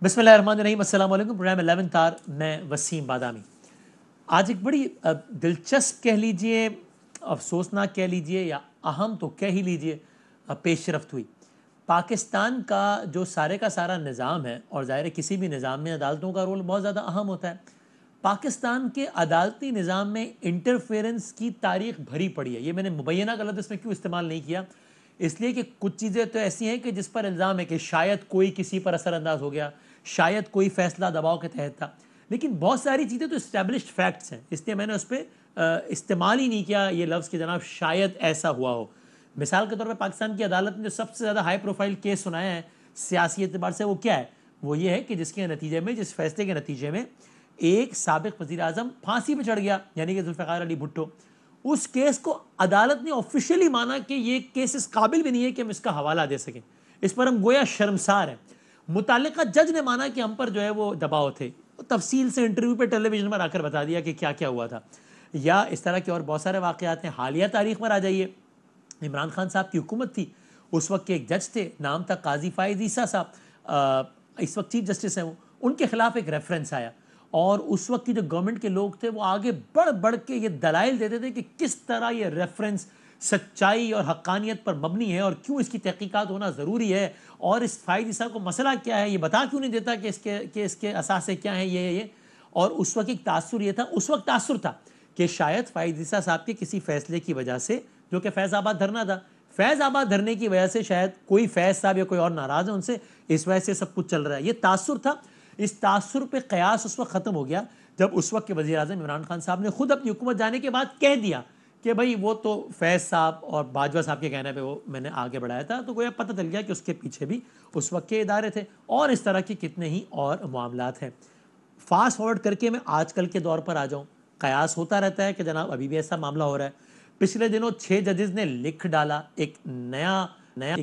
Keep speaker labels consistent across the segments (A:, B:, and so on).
A: बिस्मिल्लाहिर्रहमानिर्रहीम, अस्सलाम वालेकुम। प्रोग्राम 11th आवर, मैं वसीम बादामी। आज एक बड़ी दिलचस्प कह लीजिए, अफसोसनाक कह लीजिए, या अहम तो कह ही लीजिए, पेशरफ्त हुई। पाकिस्तान का जो सारे का सारा निज़ाम है, और ज़ाहिर है किसी भी निज़ाम में अदालतों का रोल बहुत ज़्यादा अहम होता है। पाकिस्तान के अदालती निज़ाम में इंटरफेरेंस की तारीख भरी पड़ी है। ये मैंने मुबैना का लफ्ज़ इसमें क्यों इस्तेमाल नहीं किया, इसलिए कि कुछ चीज़ें तो ऐसी हैं कि जिस पर इल्ज़ाम है कि शायद कोई किसी पर असरअंदाज हो गया, शायद कोई फ़ैसला दबाव के तहत था, लेकिन बहुत सारी चीज़ें तो इस्टेब्लिश्ड फैक्ट्स हैं। इसलिए मैंने उस पर इस्तेमाल ही नहीं किया ये लफ्ज़ कि जनाब शायद ऐसा हुआ हो। मिसाल के तौर पर पाकिस्तान की अदालत ने जो सबसे ज़्यादा हाई प्रोफाइल केस सुनाया है सियासी एतबार से, वो क्या है? वो ये है कि जिसके नतीजे में, जिस फैसले के नतीजे में एक साबिक़ वज़ीर आज़म फांसी पर चढ़ गया, यानी कि जुल्फ़िकार अली भुट्टो। उस केस को अदालत ने ऑफिशियली माना कि ये केस इस काबिल भी नहीं है कि हम इसका हवाला दे सकें, इस पर हम गोया शर्मसार हैं। मुतालिका जज ने माना कि हम पर जो है वो दबाव थे, तफसील से इंटरव्यू पे टेलीविजन पर आकर बता दिया कि क्या क्या हुआ था। या इस तरह के और बहुत सारे वाक़यात हैं। हालिया तारीख पर आ जाइए, इमरान खान साहब की हुकूमत थी, उस वक्त के एक जज थे, नाम था काजी फ़ाइज़ ईसा साहब, इस वक्त चीफ जस्टिस हैं वो। उनके खिलाफ एक रेफरेंस आया, और उस वक्त की जो गवर्नमेंट के लोग थे वो आगे बढ़ बढ़ के ये दलाइल देते थे कि किस तरह ये रेफरेंस सच्चाई और हक्कानियत पर मबनी है, और क्यों इसकी तहकीकात होना ज़रूरी है, और इस फ़ाइज़ साहब को मसला क्या है, ये बता क्यों नहीं देता कि इसके असासे क्या हैं, ये। और उस वक्त एक तासुर ये था, उस वक्त तासुर था कि शायद फ़ाइज़ साहब के किसी फ़ैसले की वजह से, जो कि फैज़ाबाद धरना था, फैज़ाबाद धरने की वजह से शायद कोई फैज़ साहब या कोई और नाराज़ है उनसे, इस वजह से सब कुछ चल रहा है। ये तासुर था। इस तासुर पे क़यास उस वक्त ख़त्म हो गया जब उस वक्त के वज़ीर आज़म इमरान खान साहब ने खुद अपनी हुकूमत जाने के बाद कह दिया कि भाई वो तो फैज़ साहब और बाजवा साहब के कहने पे वो मैंने आगे बढ़ाया था। तो गोया पता चल गया कि उसके पीछे भी उस वक्त के इदारे थे, और इस तरह के कितने ही और मामलात हैं। फास्ट फॉरवर्ड करके मैं आजकल के दौर पर आ जाऊँ, कयास होता रहता है कि जनाब अभी भी ऐसा मामला हो रहा है। पिछले दिनों 6 जजेस ने लिख डाला, एक नया नया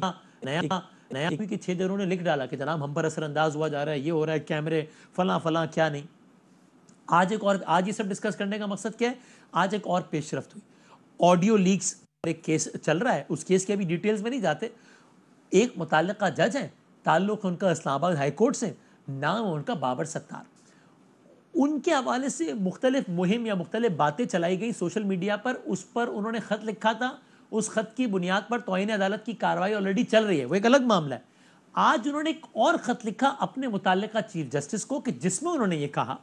A: नया नया कि 6 जजों ने लिख डाला कि जनाब हम पर असरअंदाज हुआ जा रहा है, ये हो रहा है, कैमरे फलां फलां क्या नहीं। आज ये सब डिस्कस करने का मकसद क्या है? आज एक और पेशरफ्त हुई। ऑडियो लीक्स एक केस चल रहा है, उस केस के अभी डिटेल्स में नहीं जाते। एक मुतल्लिका जज है, ताल्लुक़ उनका इस्लामाबाद हाई कोर्ट से, नाम है उनका बाबर सत्तार। उनके हवाले से मुख्तलिफ मुहिम या मुख्तलिफ बातें चलाई गई सोशल मीडिया पर। उस पर उन्होंने ख़त लिखा था, उस ख़त की बुनियाद पर तौहीन अदालत की कार्रवाई ऑलरेडी चल रही है, वो एक अलग मामला है। आज उन्होंने एक और ख़त लिखा अपने मुताल्लिका चीफ जस्टिस को, कि जिसमें उन्होंने ये कहा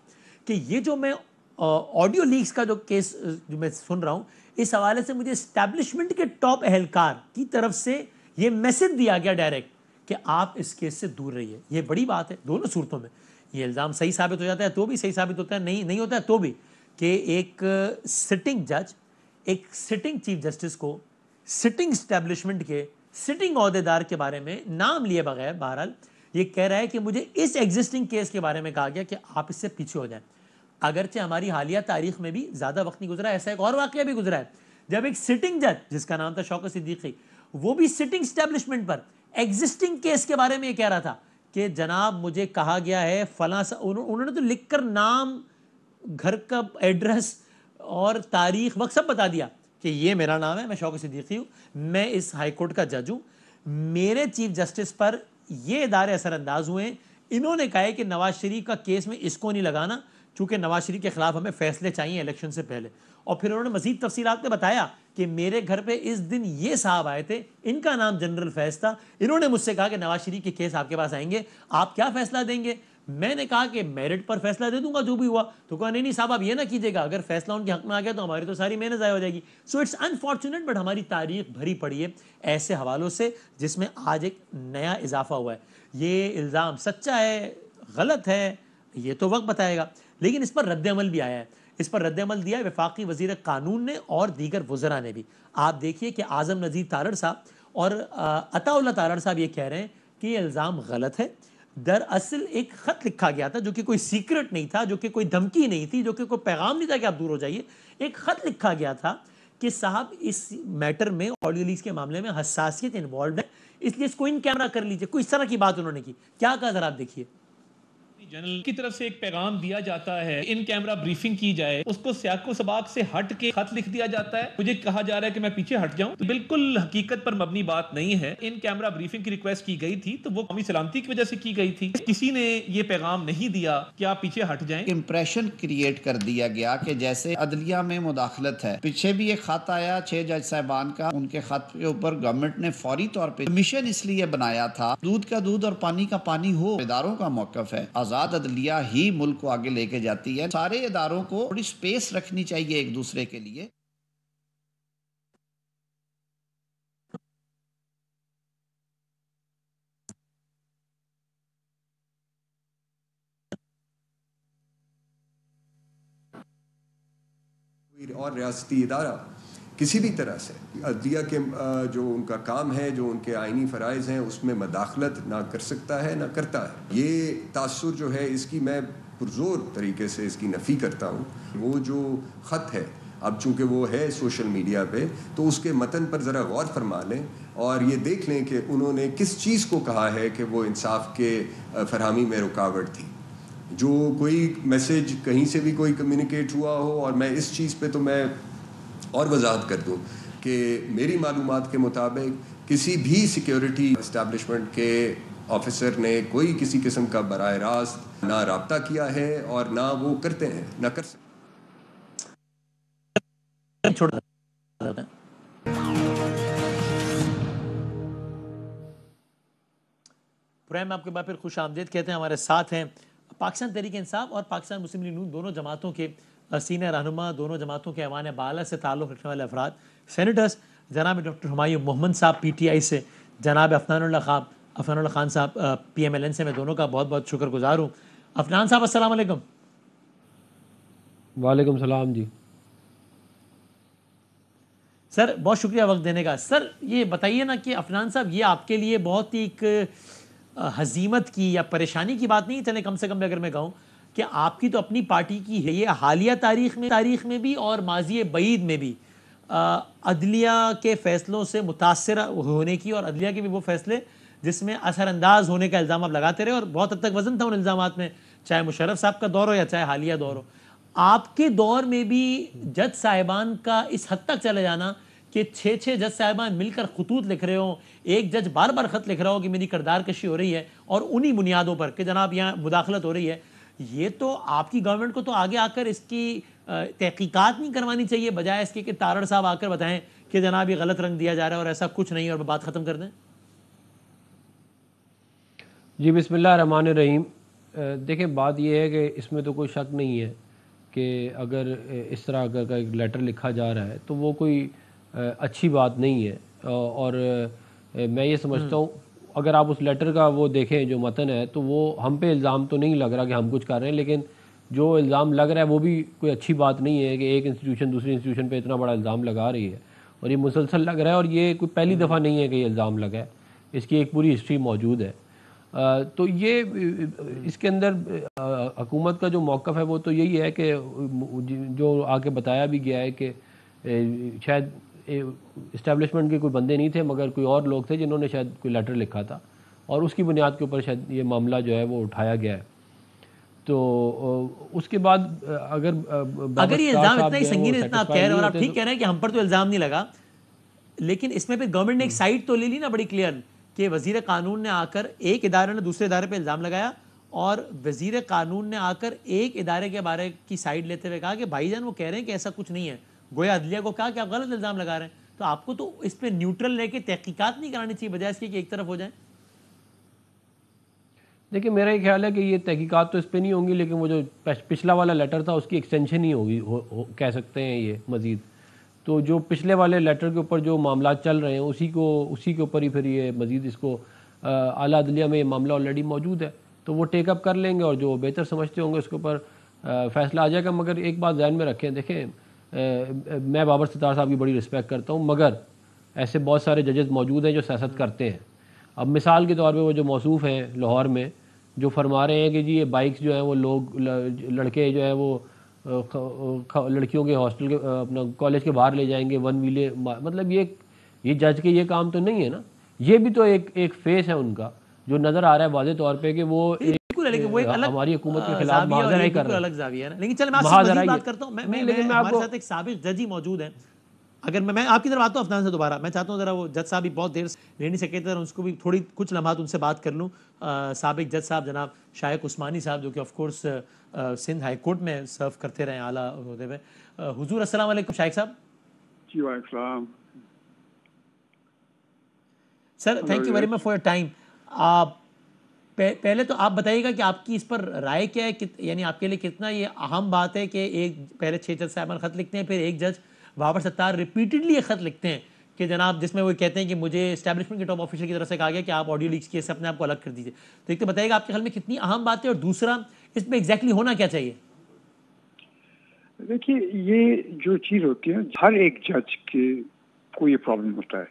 A: कि ये जो मैं ऑडियो लीक्स का जो केस जो मैं सुन रहा हूँ, इस हवाले से मुझे इस्टेब्लिशमेंट के टॉप एहलकार की तरफ से ये मैसेज दिया गया डायरेक्ट कि आप इस केस से दूर रहिए। ये बड़ी बात है दोनों सूरतों में। ये इल्ज़ाम सही साबित हो जाता है तो भी सही साबित होता है, नहीं होता है तो भी, कि एक सिटिंग जज, एक सिटिंग चीफ जस्टिस को सिटिंग इस्टेब्लिशमेंट के सिटिंग अहदेदार के बारे में नाम लिए बगैर बहरहाल ये कह रहा है कि मुझे इस एग्जिस्टिंग केस के बारे में कहा गया कि आप इससे पीछे हो जाएं। अगरचे हमारी हालिया तारीख में भी ज़्यादा वक्त नहीं गुजरा, ऐसा एक और वाक़या भी गुजरा है जब एक सिटिंग जज जिसका नाम था शौकत सिद्दीकी, वो भी सिटिंग इस्टेब्लिशमेंट पर एग्जिस्टिंग केस के बारे में ये कह रहा था कि जनाब मुझे कहा गया है फलां, उन्होंने तो लिखकर नाम, घर का एड्रेस और तारीख वक्त सब बता दिया कि ये मेरा नाम है, मैं शौकत सिद्दीकी हूँ, मैं इस हाई कोर्ट का जज हूँ, मेरे चीफ जस्टिस पर ये इदारे असरअंदाज हुए हैं, इन्होंने कहा है कि नवाज शरीफ का केस में इसको नहीं लगाना चूँकि नवाज शरीफ के खिलाफ हमें फैसले चाहिए इलेक्शन से पहले। और फिर उन्होंने मजीद तफसीलात में बताया कि मेरे घर पे इस दिन ये साहब आए थे, इनका नाम जनरल फैज़ था, इन्होंने मुझसे कहा कि नवाज शरीफ के केस आपके पास आएंगे, आप क्या फैसला देंगे? मैंने कहा कि मेरिट पर फैसला दे दूंगा जो भी हुआ। तो कहा नहीं साहब आप ये ना कीजिएगा, अगर फैसला उनके हक में आ गया तो हमारी तो सारी मेहनत ज़ाया हो जाएगी। सो इट्स अनफॉर्चुनेट, बट हमारी तारीख भरी पड़ी है ऐसे हवालों से जिसमें आज एक नया इजाफा हुआ है। ये इल्ज़ाम सच्चा है, गलत है, ये तो वक्त बताएगा, लेकिन इस पर रद्द-ए-अमल भी आया है। इस पर रद्द-ए-अमल दिया है वफाकी वज़ीर कानून ने और दीगर वज़रा ने भी। आप देखिए कि आज़म नज़ीर तारड़ साहब और अताउल्लाह तारड़ साहब ये कह रहे हैं कि ये इल्ज़ाम गलत है। दरअसल एक ख़त लिखा गया था जो कि कोई सीक्रेट नहीं था, जो कि कोई धमकी नहीं थी, जो कि कोई पैगाम नहीं था कि आप दूर हो जाइए। एक ख़त लिखा गया था कि साहब इस मैटर में, ऑडियो लीक्स के मामले में हसासियत इन्वॉल्व है, इसलिए इसको इन कैमरा कर लीजिए। कोई इस तरह की बात उन्होंने की। क्या कहा ज़रा आप देखिए।
B: जनरल की तरफ से एक पैगाम दिया जाता है, इन कैमरा ब्रीफिंग की जाए, उसको सियाको सबाक से हट के खत लिख दिया जाता है, मुझे कहा जा रहा है कि मैं पीछे हट जाऊं, तो बिल्कुल हकीकत पर मबनी बात नहीं है। इन कैमरा ब्रीफिंग की रिक्वेस्ट की गई थी तो वो कौमी सलामती की वजह से की गई थी, किसी ने ये पैगाम नहीं दिया कि आप पीछे हट जाएं।
C: इंप्रेशन क्रिएट कर दिया गया कि जैसे अदलिया में मुदाखलत है। पीछे भी एक खत आया 6 जज साहबान का, उनके खत के ऊपर गवर्नमेंट ने फौरी तौर पे मिशन इसलिए बनाया था दूध का दूध और पानी का पानी हो। इदारों का मौकफ है, आजाद अदलिया ही मुल्क को आगे लेके जाती है। सारे इदारों को थोड़ी स्पेस रखनी चाहिए एक दूसरे के लिए।
D: और रियासती इदारा किसी भी तरह से अदलिया के जो उनका काम है, जो उनके आइनी फ़राइज़ हैं, उसमें मदाखलत ना कर सकता है, ना करता है। ये तासुर जो है इसकी मैं पुरज़ोर तरीके से इसकी नफ़ी करता हूँ। वो जो ख़त है, अब चूँकि वो है सोशल मीडिया पे, तो उसके मतन पर ज़रा गौर फरमा लें और ये देख लें कि उन्होंने किस चीज़ को कहा है कि वो इंसाफ के फरहमी में रुकावट थी। जो कोई मैसेज कहीं से भी कोई कम्युनिकेट हुआ हो, और मैं इस चीज़ पे तो मैं और वजाहत कर दूं कि मेरी मालूमात के मुताबिक किसी भी सिक्योरिटी इस्टेब्लिशमेंट के ऑफिसर ने कोई किसी किस्म का बराह रास्त ना राब्ता किया है और ना वो करते हैं, ना कर सकते।
A: प्रोग्राम में आपके बाद फिर खुश आमदेद कहते हैं। हमारे साथ हैं पाकिस्तान तहरीक इंसाफ और पाकिस्तान मुस्लिम लीग नून, दोनों जमातों के सीनियर रहनुमा, दोनों जमातों के ऐवान बाला से ताल्लुक़ रखने वाले अफराद, सेनेटर्स जनाब डॉक्टर हुमायूं मोहम्मद साहब PTI से, जनाब अफनानुल्लाह खान साहब PMLN से, मैं दोनों का बहुत बहुत शुक्रगुजार हूँ। अफनान साहब अस्सलाम वालेकुम।
E: वालेकुम सलाम जी।
A: सर बहुत शुक्रिया वक्त देने का। सर ये बताइए ना कि अफनान साहब, ये आपके लिए बहुत ही एक हजीमत की या परेशानी की बात नहीं, चले कम से कम अगर मैं कहूँ कि आपकी तो अपनी पार्टी की है ये हालिया तारीख में भी और माजी बईद में भी अदलिया के फ़ैसलों से मुतासर होने की, और अदलिया के भी वो फ़ैसले जिसमें असरअंदाज होने का इल्ज़ाम आप लगाते रहे और बहुत हद तक वज़न था उन इल्ज़ामात में, चाहे मुशर्रफ साहब का दौर हो या चाहे हालिया दौर हो। आपके दौर में भी जज साहिबान का इस हद तक चले जाना कि 6 जज साहिबान मिलकर खतूत लिख रहे हो, एक जज बार बार ख़त लिख रहा हो कि मेरी किरदार कशी हो रही है, और उन्हीं बुनियादों पर कि जनाब यहाँ मुदाखलत हो रही है, ये तो आपकी गवर्नमेंट को तो आगे आकर इसकी तहकीकात नहीं करवानी चाहिए, बजाय इसके कि तारड़ साहब आकर बताएं कि जनाब ये गलत रंग दिया जा रहा है और ऐसा कुछ नहीं, और बात ख़त्म कर दें।
E: जी बिस्मिल्लाह रहमान रहीम। देखिए बात यह है कि इसमें तो कोई शक नहीं है कि अगर इस तरह का एक लेटर लिखा जा रहा है तो वो कोई अच्छी बात नहीं है, और मैं ये समझता हूँ अगर आप उस लेटर का वो देखें जो मतन है, तो वो हम पे इल्ज़ाम तो नहीं लग रहा कि हम कुछ कर रहे हैं, लेकिन जो इल्ज़ाम लग रहा है वो भी कोई अच्छी बात नहीं है कि एक इंस्टीट्यूशन दूसरी इंस्टीट्यूशन पे इतना बड़ा इल्ज़ाम लगा रही है, और ये मुसलसल लग रहा है, और ये कोई पहली दफ़ा नहीं है कि ये इल्ज़ाम लगा है, इसकी एक पूरी हिस्ट्री मौजूद है। तो ये इसके अंदर हुकूमत का जो मौक़िफ़ है वो तो यही है कि जो आके बताया भी गया है कि शायद इस्टेब्लिशमेंट के कोई बंदे नहीं थे, मगर कोई और लोग थे जिन्होंने शायद कोई लेटर लिखा था, और उसकी बुनियाद के ऊपर शायद ये मामला जो है वो उठाया गया है। तो उसके बाद
A: अगर ये इल्ज़ाम इतना ही संगीन, इतना आप कह रहे हैं, और आप ठीक कह रहे हैं कि हम पर तो इल्ज़ाम नहीं लगा, लेकिन इसमें फिर गवर्नमेंट ने एक साइड तो ले ली ना बड़ी क्लियर, कि वज़ीर कानून ने आकर एक इदारे ने दूसरे इदारे पर इल्ज़ाम लगाया, और वज़ीर कानून ने आकर एक इदारे के बारे की साइड लेते हुए कहा कि भाईजान वो कह रहे हैं कि ऐसा कुछ नहीं है, गोया अदलिया को कहा कि आप गलत इल्ज़ाम लगा रहे हैं। तो आपको तो इस पर न्यूट्रल लेके तहकीकात नहीं करानी चाहिए, बजाय इसके कि एक तरफ हो जाए।
E: देखिए मेरा ये ख्याल है कि ये तहकीकात तो इस पर नहीं होंगी, लेकिन वो जो पिछला वाला लेटर था उसकी एक्सटेंशन ही होगी, कह सकते हैं ये मज़ीद। तो जो पिछले वाले लेटर के ऊपर जो मामला चल रहे हैं उसी के ऊपर ही फिर ये मज़ीद इसको आला अदलिया में ये मामला ऑलरेडी मौजूद है, तो वो टेकअप कर लेंगे, और जो बेहतर समझते होंगे उसके ऊपर फ़ैसला आ जाएगा। मगर एक बात ध्यान में रखें, देखें मैं बाबर सितार साहब की बड़ी रिस्पेक्ट करता हूँ, मगर ऐसे बहुत सारे जजेस मौजूद हैं जो सियासत करते हैं। अब मिसाल के तौर पे वो जो मौसूफ़ हैं लाहौर में, जो फरमा रहे हैं कि जी ये बाइक्स जो हैं वो लोग लड़के जो हैं वो लड़कियों के हॉस्टल के अपना कॉलेज के बाहर ले जाएंगे, वन व्हीले, मतलब ये जज के ये काम तो नहीं है ना। ये भी तो एक फेस है उनका जो नज़र आ रहा है वाज़े तौर पे कि वो
A: बिल्कुल है, लेकिन वो एक अलग
E: हमारी हुकूमत के खिलाफ
A: जाविया और
E: महाजरा
A: ये
E: ही कर
A: बिल्कुल
E: रहे हैं।
A: अलग जाविया है ना। लेकिन चल मैं आपसे
E: महाजरा
A: मजीद
E: ही है।
A: बात करता हूँ।
E: नहीं, लेकिन मैं
A: हमारे
E: आपको
A: साथ एक साबिक जज ही मौजूद है। अगर मैं आपकी तरफ आता हूँ अफनान से दोबारा, मैं चाहता हूँ जरा वो जज साहब भी बहुत देर से रह नहीं सके थे, उनको भी थोड़ी कुछ लम्हात उनसे बात कर लूँ। साबिक जज साहब जनाब शाइक उस्मानी साहब, जो कि of course Sindh high court में सर्व करते रहे आला होते हुए। हुजूर अस्सलाम वालेकुम शाइक साहब।
F: जी वालेकुम।
A: Sir thank you very much for your time. आप पहले तो आप बताइएगा कि आपकी इस पर राय क्या है, यानी आपके लिए कितना ये अहम बात है कि एक पहले 6 जज साहबान ख़त लिखते हैं, फिर एक जज बाबर सत्तार रिपीटेडली ये ख़त लिखते हैं कि जनाब, जिसमें वो कहते हैं कि मुझे एस्टैब्लिशमेंट के टॉप ऑफिसर की तरफ से कहा गया कि आप ऑडियो लीक्स केस से अपने आप को अलग कर दीजिए। तो एक तो बताइएगा आपके ख्याल में कितनी अहम बात है, और दूसरा इसमें एग्जैक्टली होना क्या चाहिए?
F: देखिए, ये जो चीज़ होती है, हर एक जज के को ये प्रॉब्लम होता है,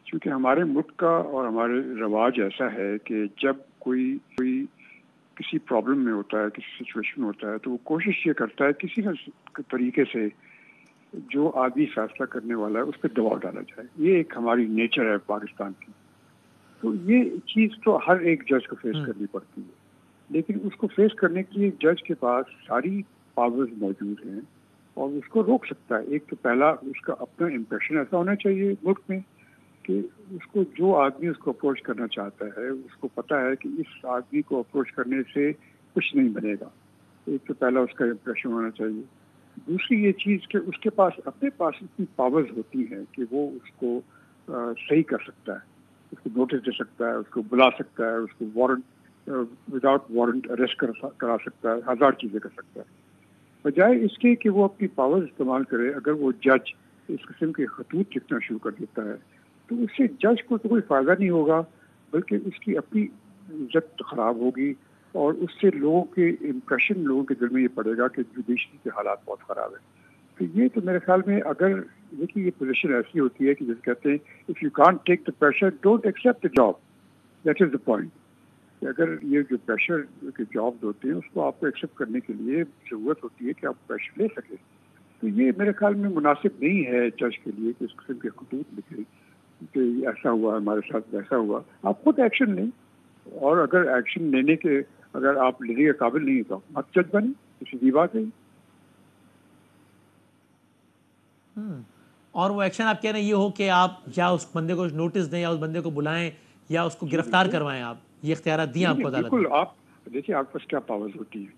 F: क्योंकि हमारे मुल्क का और हमारे रवाज ऐसा है कि जब कोई कोई किसी प्रॉब्लम में होता है, किसी सिचुएशन में होता है, तो वो कोशिश ये करता है किसी न तरीके से जो आदमी फैसला करने वाला है उस पर दबाव डाला जाए। ये एक हमारी नेचर है पाकिस्तान की। तो ये चीज़ तो हर एक जज को फेस करनी पड़ती है, लेकिन उसको फेस करने के लिए जज के पास सारी पावर्स मौजूद हैं और उसको रोक सकता है। एक तो पहला उसका अपना इम्प्रेशन ऐसा होना चाहिए मुल्क में कि उसको जो आदमी उसको अप्रोच करना चाहता है उसको पता है कि इस आदमी को अप्रोच करने से कुछ नहीं बनेगा। एक तो पहला उसका इम्प्रेशन होना चाहिए। दूसरी ये चीज़ कि उसके पास अपने पास इतनी पावर्स होती हैं कि वो उसको सही कर सकता है, उसको नोटिस दे सकता है, उसको बुला सकता है, उसको वारंट विदाउट वारंट अरेस्ट करा सकता है, 1000 चीज़ें कर सकता है। बजाय इसके कि वो अपनी पावर इस्तेमाल करे, अगर वो जज इस किस्म के खतूत लिखना शुरू कर देता है तो उससे जज को तो कोई फ़ायदा नहीं होगा, बल्कि उसकी अपनी इज्जत खराब होगी और उससे लोगों के इम्प्रेशन, लोगों के दिल में ये पड़ेगा कि जुडिशरी के हालात बहुत ख़राब है। तो ये तो मेरे ख्याल में, अगर देखिए ये पोजीशन ऐसी होती है कि जैसे कहते हैं, if you can't take the pressure don't accept the job, that is the point. अगर ये जो प्रेशर के जॉब्स होते हैं उसको आपको एक्सेप्ट करने के लिए ज़रूरत होती है कि आप प्रेशर ले सकें। तो ये मेरे ख्याल में मुनासिब नहीं है जज के लिए कि इस किस्म के खतूत लिखे कि ऐसा हुआ हमारे साथ, वैसा हुआ। आप खुद एक्शन लें, और अगर एक्शन लेने के अगर आप लेने के काबिल नहीं तो मत जज बने, तो सीधी बात है।
A: और वो एक्शन आप कह रहे हैं ये हो कि आप या उस बंदे को नोटिस दें, या उस बंदे को बुलाएं, या उसको गिरफ्तार करवाएं, आप ये इख्तियार दिए आपको अदालत
F: बिल्कुल।
A: ने?
F: आप देखिए आपके पास क्या पावर्स होती है।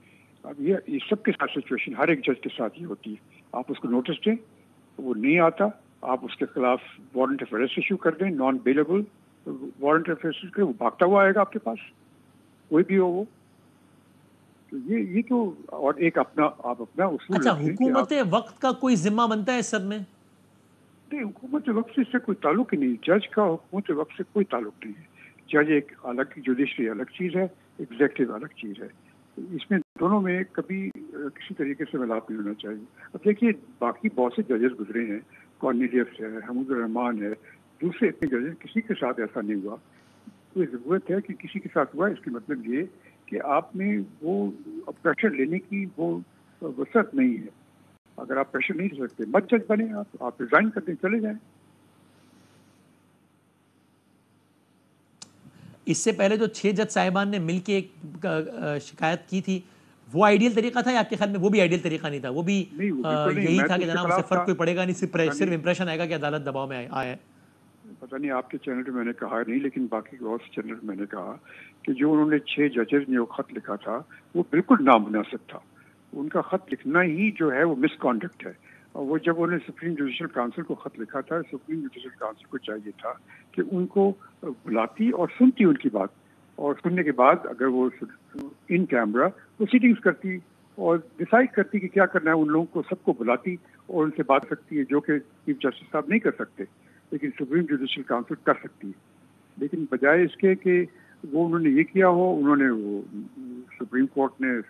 F: अब ये सबके साथ सिचुएशन हर एक जज के साथ ये होती है। आप उसको नोटिस दें, वो नहीं आता, आप उसके खिलाफ वारंट ऑफ अरेस्ट इशू कर दें, non bailable warrant of arrest के, वो भागता हुआ आएगा आपके पास, कोई भी हो वो। तो ये तो, और एक अपना आप अपना उसूल
A: अच्छा,
F: रखें कि
A: हुकूमत वक्त का कोई जिम्मा बनता है इस सब में?
F: नहीं, हुकूमत वक्त से इससे कोई ताल्लुक ही नहीं। जज का हुकूमत वक्त से कोई ताल्लुक नहीं है। जज एक अलग, जुडिशरी अलग चीज़ है, एग्जेक्टिव अलग चीज़ है। इसमें दोनों में कभी किसी तरीके से मिलाप नहीं होना चाहिए। अब देखिए, बाकी बहुत से जजेस गुजरे हैं, कॉर्नेलियस है, हमीदुर रहमान है, दूसरे इतने जजेस, किसी के साथ ऐसा नहीं हुआ। तो ज़रूरत है कि किसी के साथ हुआ, इसके मतलब ये कि आप में वो प्रेशर लेने की वो वसअत नहीं है। अगर आप प्रेशर नहीं ले सकते, मत जज बने, आप रिजाइन कर दें, चले जाएं।
A: इससे पहले जो 6 जज साहिबान ने मिलकर एक शिकायत की थी, वो आइडियल तरीका था, या आपके ख्याल में वो भी आइडियल तरीका नहीं था? वो भी
F: नहीं, वो बिल्कुल नहीं।
A: यही
F: मैं
A: था
F: तो
A: कि
F: उसके
A: जनाब उससे
F: खिलाफ
A: फर्क
F: था।
A: कोई पड़ेगा नहीं,
F: पता
A: सिर्फ
F: नहीं,
A: इंप्रेशन आएगा कि अदालत दबाव में आया है।
F: पता नहीं आपके चैनल पे मैंने कहा नहीं, लेकिन बाकी बहुत से चैनल पे मैंने कहा कि जो उन्होंने 6 जजेस ने वो खत लिखा था वो बिल्कुल नामुनासिब था। उनका खत लिखना ही जो है वो मिसकॉन्डक्ट है। और वो जब उन्होंने सुप्रीम जुडिशल काउंसिल को खत लिखा था, सुप्रीम जुडिशल काउंसिल को चाहिए था कि उनको बुलाती और सुनती उनकी बात, और सुनने के बाद अगर वो इन कैमरा प्रोसीडिंग्स करती और डिसाइड करती कि क्या करना है। उन लोगों को सबको बुलाती और उनसे बात सकती है, जो कि चीफ जस्टिस साहब नहीं कर सकते, लेकिन सुप्रीम जुडिशल काउंसिल कर सकती है। लेकिन बजाय इसके कि वो उन्होंने ये किया हो, उन्होंने वो सुप्रीम कोर्ट ने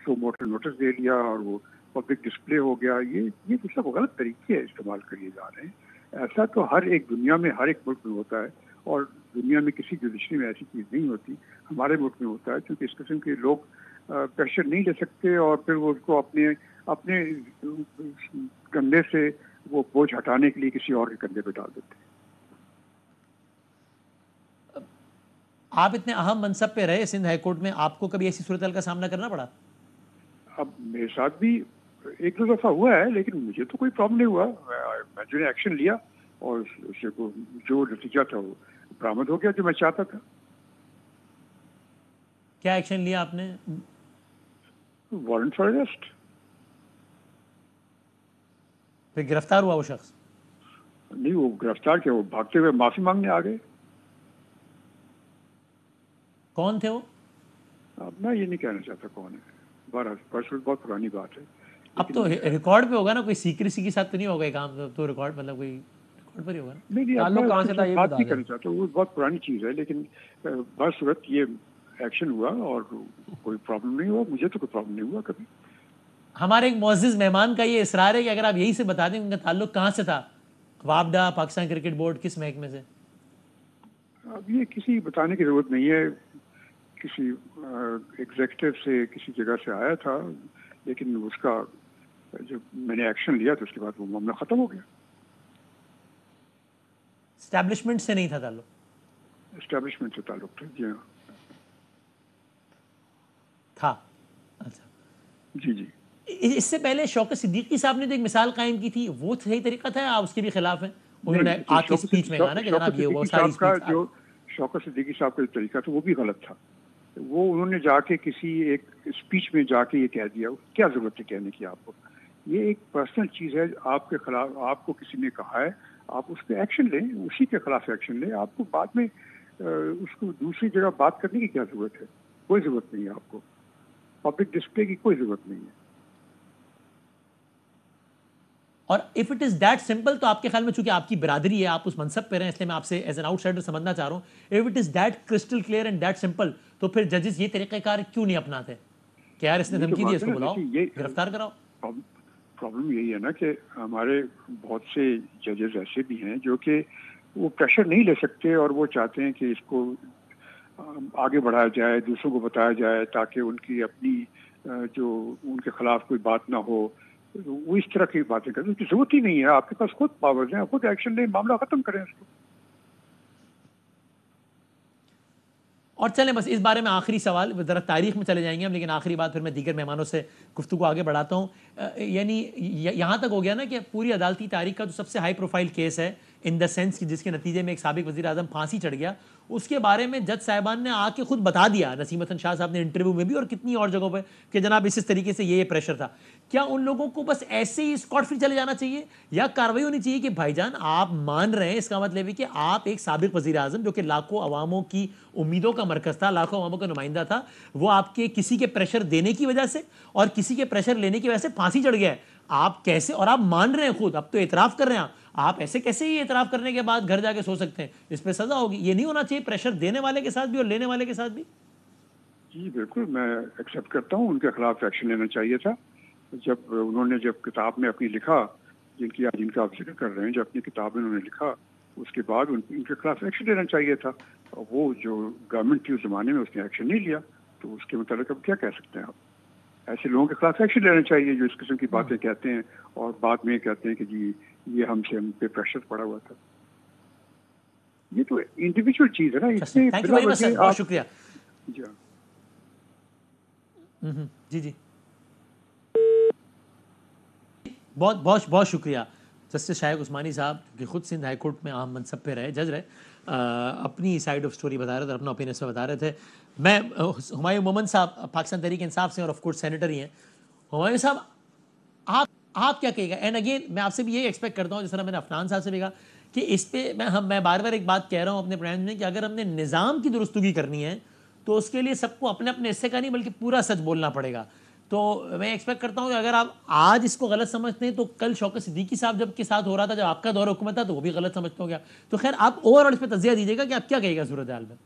F: सो मोटर नोटिस दे दिया और वो पब्लिक डिस्प्ले हो गया। ये तो सब गलत तरीके इस्तेमाल करिए जा रहे हैं। ऐसा तो हर एक दुनिया में, हर एक मुल्क में होता है, और दुनिया में किसी जुडिशरी में ऐसी चीज़ नहीं होती। हमारे मुल्क में होता है, क्योंकि इस किस्म के लोग प्रेशर नहीं ले सकते और फिर वो उसको अपने अपने कंधे से वो बोझ हटाने के लिए किसी और के कंधे पे डाल देते हैं।
A: आप इतने अहम मनसब पे रहे सिंध हाई कोर्ट में, आपको कभी ऐसी सूरत का सामना करना पड़ा?
F: अब मेरे साथ भी एक दो दफा हुआ है, लेकिन मुझे तो कोई प्रॉब्लम नहीं हुआ। मैंने एक्शन लिया और उससे को जो नतीजा था वो बरामद हो गया जो मैं चाहता था।
A: क्या एक्शन लिया आपने?
F: Warrant for arrest.
A: फिर गिरफ्तार हुआ वो शख्स?
F: नहीं, वो गिरफ्तार किया, वो भागते हुए माफी मांगने आ गए।
A: कौन थे वो?
F: अब मैं ये नहीं कहना चाहता कौन है, बहुत पुरानी बात है।
A: अब तो रिकॉर्ड पे होगा ना, कोई सीक्रेसी के साथ तो नहीं होगा ये काम, तो रिकॉर्ड मतलब कोई रिकॉर्ड पर ही होगा ना?
F: नहीं,
E: ताल्लुक कहाँ से था ये
F: बात
E: बता
F: नहीं
E: दें।
F: करना चाहता, वो बहुत पुरानी चीज है। लेकिन बस सूरत ये एक्शन हुआ और कोई प्रॉब्लम नहीं हुआ, मुझे तो कोई प्रॉब्लम नहीं हुआ कभी।
A: हमारे एक मुअज़्ज़िज़ मेहमान का ये इसरार है कि अगर आप यही से बता दें उनका ताल्लुक कहाँ से था, वापडा, पाकिस्तान क्रिकेट बोर्ड, किस महकमे से?
F: अब ये किसी बताने की जरूरत नहीं है, किसी एग्जीक्यूटिव से किसी जगह से आया था, लेकिन उसका जब मैंने एक्शन लिया तो उसके बाद वो मामला खत्म हो गया।
A: एस्टैब्लिशमेंट से नहीं था ताल्लुक?
F: एस्टैब्लिशमेंट से ताल्लुक था, जी हाँ।
A: था, अच्छा।
F: जी जी।
A: इससे पहले शौकत सिद्दीकी साहब ने तो एक मिसाल कायम की थी, वो सही तरीका था या आप उसके भी खिलाफ हैं? उन्होंने आके स्पीच में कहा ना कि जनाब ये वो सारी स्पीच
F: जो शौकत सिद्दीकी साहब का जो तरीका था वो भी गलत था। वो उन्होंने जाके किसी एक स्पीच में जाके ये कह दिया, क्या जरूरत है कहने की आपको? ये एक पर्सनल चीज है, आपके खिलाफ आपको किसी ने कहा है, आप उस पर एक्शन लें, उसी के खिलाफ एक्शन लें। आपको बाद में उसको दूसरी जगह बात करने की क्या जरूरत है? कोई जरूरत नहीं है आपको, पब्लिक डिस्प्ले की कोई जरूरत नहीं है।
A: और if it is that simple, तो आपके ख्याल में चूंकि आपकी बिरादरी है, आप उस मनसब पे रहे, इसलिए मैं आपसे एज एन आउटसाइडर समझना चाह रहा हूँ, if it is that crystal clear and that simple, तो फिर जजेस ये तरीक़ाकार क्यों नहीं अपनाते कि यार इसने धमकी दी, इसको बुलाओ, गिरफ्तार कराओ?
F: प्रॉब्लम यही है ना कि हमारे बहुत से जजेस ऐसे भी हैं जो कि वो प्रेशर नहीं ले सकते और वो चाहते हैं कि इसको आगे बढ़ाया जाए, दूसरों को बताया जाए, ताकि उनकी अपनी जो उनके खिलाफ कोई बात ना हो, वो इस तरह की बातें करें। उसकी जरूरत ही नहीं है, आपके पास खुद पावर्स हैं, खुद एक्शन लें, मामला खत्म करें इसको।
A: और चलें बस इस बारे में आखिरी सवाल, ज़रा तारीख में चले जाएंगे हम, लेकिन आखिरी बात फिर मैं दीगर मेहमानों से गुफ्तगू आगे बढ़ाता हूँ। यानी यहाँ तक हो गया ना कि पूरी अदालती तारीख का जो सबसे हाई प्रोफाइल केस है, इन द सेंस कि जिसके नतीजे में एक साबिक वज़ीर आज़म फांसी चढ़ गया, उसके बारे में जज साहिबान ने आके खुद बता दिया, नसीम हसन शाह साहब ने इंटरव्यू में भी और कितनी और जगहों पर, कि जनाब इस तरीके से ये प्रेशर था। क्या उन लोगों को बस ऐसे ही स्कॉट फ्री चले जाना चाहिए, या कार्रवाई होनी चाहिए कि भाईजान आप मान रहे हैं, इसका मतलब है कि आप एक साबिक वज़ीर आज़म जो कि लाखों अवामों की उम्मीदों का मरकज़ था, लाखों अवामों का नुमाइंदा था, वो आपके किसी के प्रेशर देने की वजह से और किसी के प्रेशर लेने की वजह से फांसी चढ़ गया है? आप कैसे, और आप मान रहे हैं खुद, अब तो एतराफ़ कर रहे हैं आप ऐसे कैसे ही एतराफ़ करने के बाद घर जाके सो सकते हैं? इस पर सज़ा होगी। ये नहीं होना चाहिए प्रेशर देने वाले के साथ भी और लेने वाले के साथ भी?
F: जी बिल्कुल, मैं एक्सेप्ट करता हूँ, उनके खिलाफ एक्शन लेना चाहिए था। जब उन्होंने जब किताब में अपनी लिखा, जिनका आप जिक्र कर रहे हैं, जब अपनी किताब में उन्होंने लिखा, उसके बाद उनके खिलाफ एक्शन लेना चाहिए था। और वो जो गवर्नमेंट थी उस जमाने में, उसने एक्शन नहीं लिया, तो उसके मतलब अब क्या कह सकते हैं आप? ऐसे लोगों के खिलाफ एक्शन लेना चाहिए जो इस किस्म की बातें कहते हैं और बाद में कहते हैं कि जी ये हम पे प्रेशर पड़ा हुआ था। ये तो इंडिविजुअल चीज है ना, इसमें
A: thank you very much sir, बहुत शुक्रिया। जी जी, बहुत बहुत बहुत शुक्रिया जस्टिस शाइक उस्मानी साहब, कि खुद सिंध हाई कोर्ट में अहम मनसब पे रहे, जज रहे, अपनी साइड ऑफ स्टोरी बता रहे थे, अपना ओपिनियन में बता रहे थे। मैं हुमायूं मोमन साहब पाकिस्तान तहरीक इंसाफ से और ऑफ कोर्स सेनेटर ही हैं। हुमायूं साहब, आप क्या कहेगा? एंड अगेन मैं आपसे भी यही एक्सपेक्ट करता हूँ, जिस तरह मैंने अफनान साहब से भी कहा, कि इस पे मैं बार बार एक बात कह रहा हूँ अपने प्रोग्राम में, कि अगर हमने निज़ाम की दुरुस्तगी करनी है तो उसके लिए सबको अपने अपने हिस्से का नहीं बल्कि पूरा सच बोलना पड़ेगा। तो मैं एक्सपेक्ट करता हूँ कि अगर आप आज इसको गलत समझते हैं तो कल शौकत सिद्दीकी साहब जब के साथ हो रहा था, जब आपका दौर हुकूमत था, तो वो भी गलत समझते हो गया। तो खैर आप ओवरऑल इस पर तज़िया दीजिएगा कि आप क्या कहिएगा सूरत हाल में?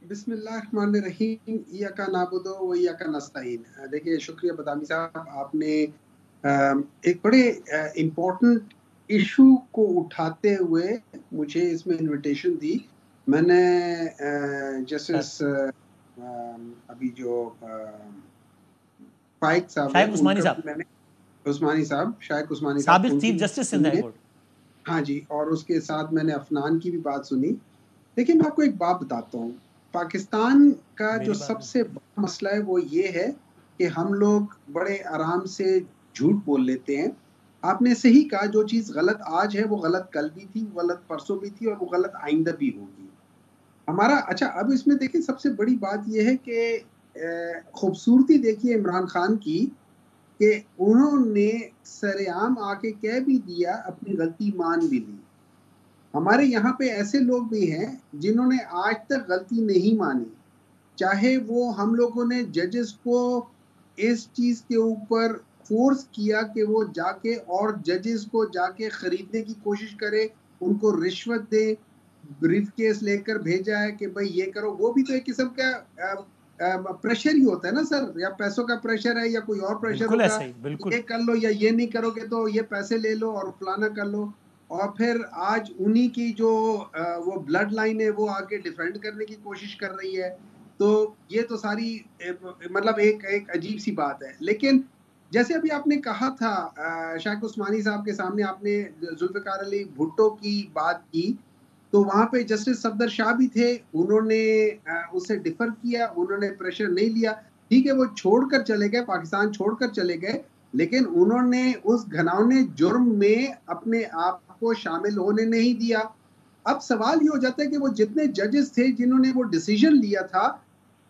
G: बिस्मिल्लाहिर्रहमानिर्रहीम, इय्याका नाबुदु व इय्याका नस्तईन। देखिए, शुक्रिया बदामी साहब, आपने एक बड़े इम्पोर्टेंट इशू को उठाते हुए मुझे इसमें इनविटेशन दी। मैंने जस्टिस अभी जो शाइक उस्मानी साहब
A: साबिक chief justice Sindh high court,
G: हाँ जी, और उसके साथ मैंने अफनान की भी बात सुनी। देखिए मैं आपको एक बात बताता हूँ, पाकिस्तान का
A: मेरी
G: जो
A: बात
G: सबसे बड़ा मसला है वो ये है कि हम लोग बड़े आराम से झूठ बोल लेते हैं। आपने सही कहा, जो चीज़ गलत आज है वो गलत कल भी थी, वो गलत परसों भी थी और वो गलत आइंदा भी होगी। हमारा अच्छा, अब इसमें देखिए सबसे बड़ी बात ये है कि खूबसूरती देखिए इमरान खान की, कि उन्होंने सरेआम आके कह भी दिया, अपनी गलती मान भी ली। हमारे यहाँ पे ऐसे लोग भी हैं जिन्होंने आज तक गलती नहीं मानी, चाहे वो हम लोगों ने जजेस को इस चीज़ के ऊपर फोर्स किया कि वो जाके और जजेस को जाके खरीदने की कोशिश करे, उनको रिश्वत दे, ब्रीफ केस लेकर भेजा है कि भाई ये करो, वो भी तो एक किस्म का प्रेशर ही होता है ना सर, या पैसों का प्रेशर है या कोई और प्रेशर
A: बिल्कुल
G: होगा,
A: ऐसा ही, बिल्कुल।
G: ये कर लो या ये नहीं करोगे तो ये पैसे ले लो और फलाना कर लो। और फिर आज उन्हीं की जो वो ब्लड लाइन है वो आके डिफेंड करने की कोशिश कर रही है। तो ये तो सारी मतलब एक अजीब सी बात है। लेकिन जैसे अभी आपने कहा था, शायख उस्मानी साहब के सामने आपने जुल्फ़िकार अली भुट्टो की बात की, तो वहाँ पे जस्टिस सफदर शाह भी थे, उन्होंने उससे डिफर किया, उन्होंने प्रेशर नहीं लिया। ठीक है, वो छोड़कर चले गए, पाकिस्तान छोड़कर चले गए, लेकिन उन्होंने उस घिनौने जुर्म में अपने आप को शामिल होने नहीं दिया। अब सवाल ये हो जाता है कि वो जितने जजेस थे जिन्होंने वो डिसीजन लिया था,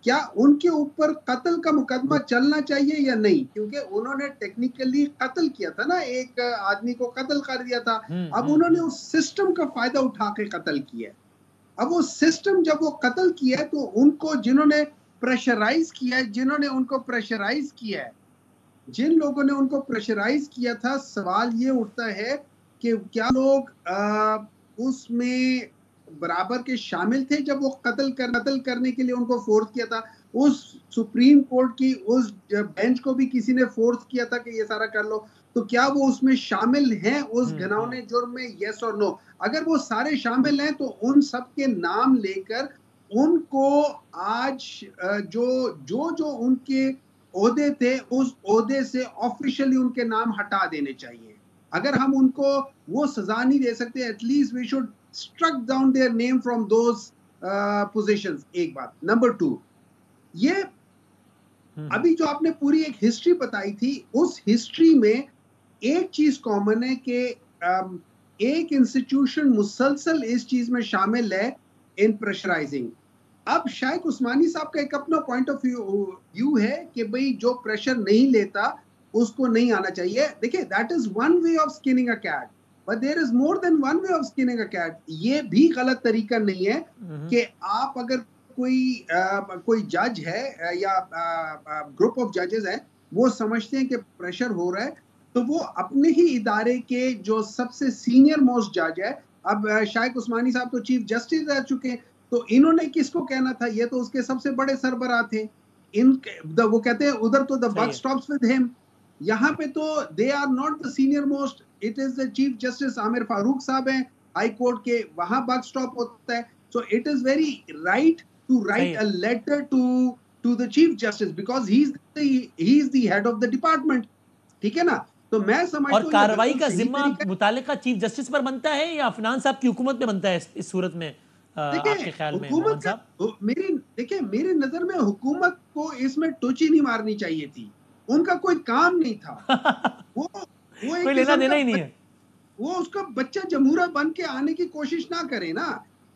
G: क्या उनके ऊपर कत्ल का मुकदमा चलना चाहिए या नहीं? क्योंकि उन्होंने टेक्निकली कत्ल किया था ना, एक आदमी को कत्ल कर दिया था। अब उन्होंने उस सिस्टम का फायदा उठा के कत्ल किया है। अब वो सिस्टम जब वो कत्ल किया है तो उनको जिन्होंने प्रेशराइज किया है, जिन्होंने उनको प्रेशराइज किया है, जिन लोगों ने उनको प्रेशराइज किया था, सवाल ये उठता है कि क्या लोग उसमें बराबर के शामिल थे जब वो कत्ल करने के लिए उनको फोर्स किया था? उस सुप्रीम कोर्ट की उस बेंच को भी किसी ने फोर्स किया था कि ये सारा कर लो, तो क्या वो उसमें शामिल हैं उस घिनौने जुर्म में, यस और नो? अगर वो सारे शामिल हैं तो उन सब के नाम लेकर उनको आज जो उनके ओहदे थे उस ओहदे से ऑफिशियली उनके नाम हटा देने चाहिए। अगर हम उनको वो सजा नहीं दे सकते, at least we should struck down their name from those positions. एक बात। नंबर 2, ये अभी जो आपने पूरी एक हिस्ट्री बताई थी, उस हिस्ट्री में एक चीज कॉमन है कि एक इंस्टीट्यूशन मुसलसल इस चीज में शामिल है, इन प्रेशराइजिंग। अब शायख उस्मानी साहब का एक अपना पॉइंट ऑफ व्यू है कि भाई जो प्रेशर नहीं लेता उसको नहीं आना चाहिए। देखिए, that is one way of skinning a cat, but there is more than one way of skinning a cat. ये भी गलत तरीका नहीं है कि आप अगर कोई जज है या ग्रुप ऑफ जजेस है, वो समझते हैं कि प्रेशर हो रहा है, तो वो अपने ही इदारे के जो सबसे सीनियर मोस्ट जज है, अब शायख उस्मानी साहब तो चीफ जस्टिस रह चुके हैं, तो इन्होंने किसको कहना था? ये तो उसके सबसे बड़े सरबराह थे। वो कहते हैं उधर तो the buck stops with him, यहाँ पे तो they are not the senior most, it is the chief justice Amir Farooq साहब हैं हाई कोर्ट के, वहां बक स्टॉप होता है। So it is very right to write a letter to the chief justice because he is the head of the department. ठीक है ना? तो मैं समझता हूं
A: और कार्रवाई का जिम्मा मुतालिका चीफ जस्टिस पर बनता है या अफनान साहब की हुकूमत में बनता है इस सूरत में? आपके ख्याल में मोहम्मद साहब?
G: मेरे नजर में हुकूमत को इसमें टोची नहीं मारनी चाहिए थी, उनका कोई काम नहीं था। वो
A: कोई लेना देना ही नहीं है।
G: वो उसका बच्चा जमूरा बन के आने की कोशिश ना करे ना।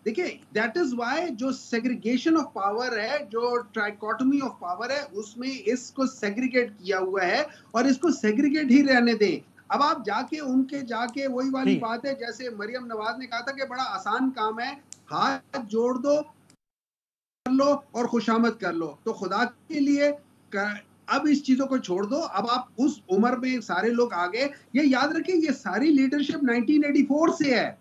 G: देखिए, दैट इज वाई जो सेग्रीगेशन ऑफ पावर है, जो ट्राइकोटमी ऑफ पावर है, उसमें इसको सेग्रीगेट किया हुआ है और इसको सेग्रीगेट ही रहने दें। अब आप जाके वही वाली बात है, जैसे मरियम नवाज ने कहा था कि बड़ा आसान काम है, हाथ जोड़ दो, कर लो और खुशामद कर लो। तो खुदा के लिए अब इस चीजों को छोड़ दो। अब आप उस उम्र में सारे लोग आ गए। ये याद रखिए, ये सारी लीडरशिप 1984 से है,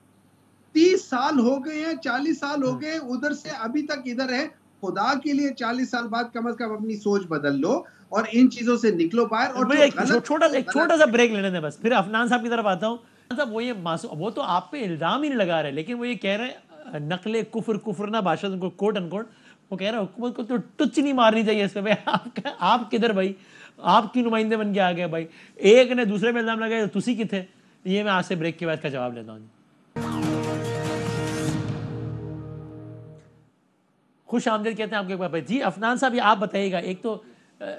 G: 30 साल हो गए हैं, 40 साल हो गए, उधर से अभी तक इधर है। खुदा के लिए 40 साल बाद कम से कम अपनी सोच बदल लो और इन चीजों से निकलो बाहर। और
A: एक छोटा सा ब्रेक लेने दें बस, फिर अफनान साहब की तरफ आता हूँ। वो ये वो तो आप पे इल्जाम ही नहीं लगा रहे, लेकिन वो ये कह रहे हैं नकले कुफर ना भाषा, उनको कोट अनकोट, वो कह रहा है हुकूमत को तो टुच नहीं मारनी चाहिए इस पे। आप किधर भाई, आपकी नुमाइंदे बन के आ गए भाई, एक ने दूसरे पे इल्जाम लगाया, तुसी की थे। ये मैं आज से ब्रेक के बाद का जवाब लेता हूँ। खुश आमदीद कहते हैं आपके पास। जी अफनान साहब, ये आप बताइएगा, एक तो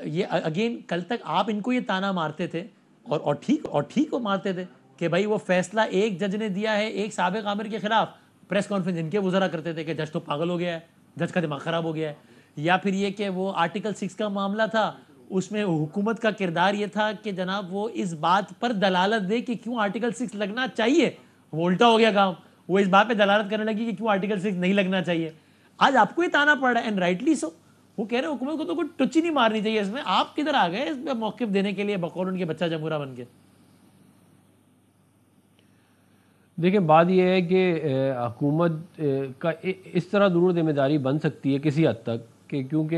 A: ये अगेन कल तक आप इनको ये ताना मारते थे और ठीक को मारते थे कि भाई वो फैसला एक जज ने दिया है एक साबिक आमिर के खिलाफ, प्रेस कॉन्फ्रेंस इनके गुजरा करते थे कि जज तो पागल हो गया है, जज का दिमाग ख़राब हो गया है। या फिर ये कि वो आर्टिकल 6 का मामला था, उसमें हुकूमत का किरदार ये था कि जनाब वो इस बात पर दलालत दे कि क्यों आर्टिकल 6 लगना चाहिए। वो उल्टा हो गया काम, वो इस बात पे दलालत करने लगी कि क्यों आर्टिकल 6 नहीं लगना चाहिए। आज आपको ये ताना पड़ रहा है, एंड राइटली सो। वो कह रहे हैं हुकूमत को तो कोई टच ही नहीं मारनी चाहिए इसमें। आप किधर आ गए इसमें मौक़िफ़ देने के लिए बकौल उनके बच्चा जमूरा बन के?
E: देखिए, बात यह है कि हुकूमत का इस तरह ज़रूर जिम्मेदारी बन सकती है किसी हद तक कि क्योंकि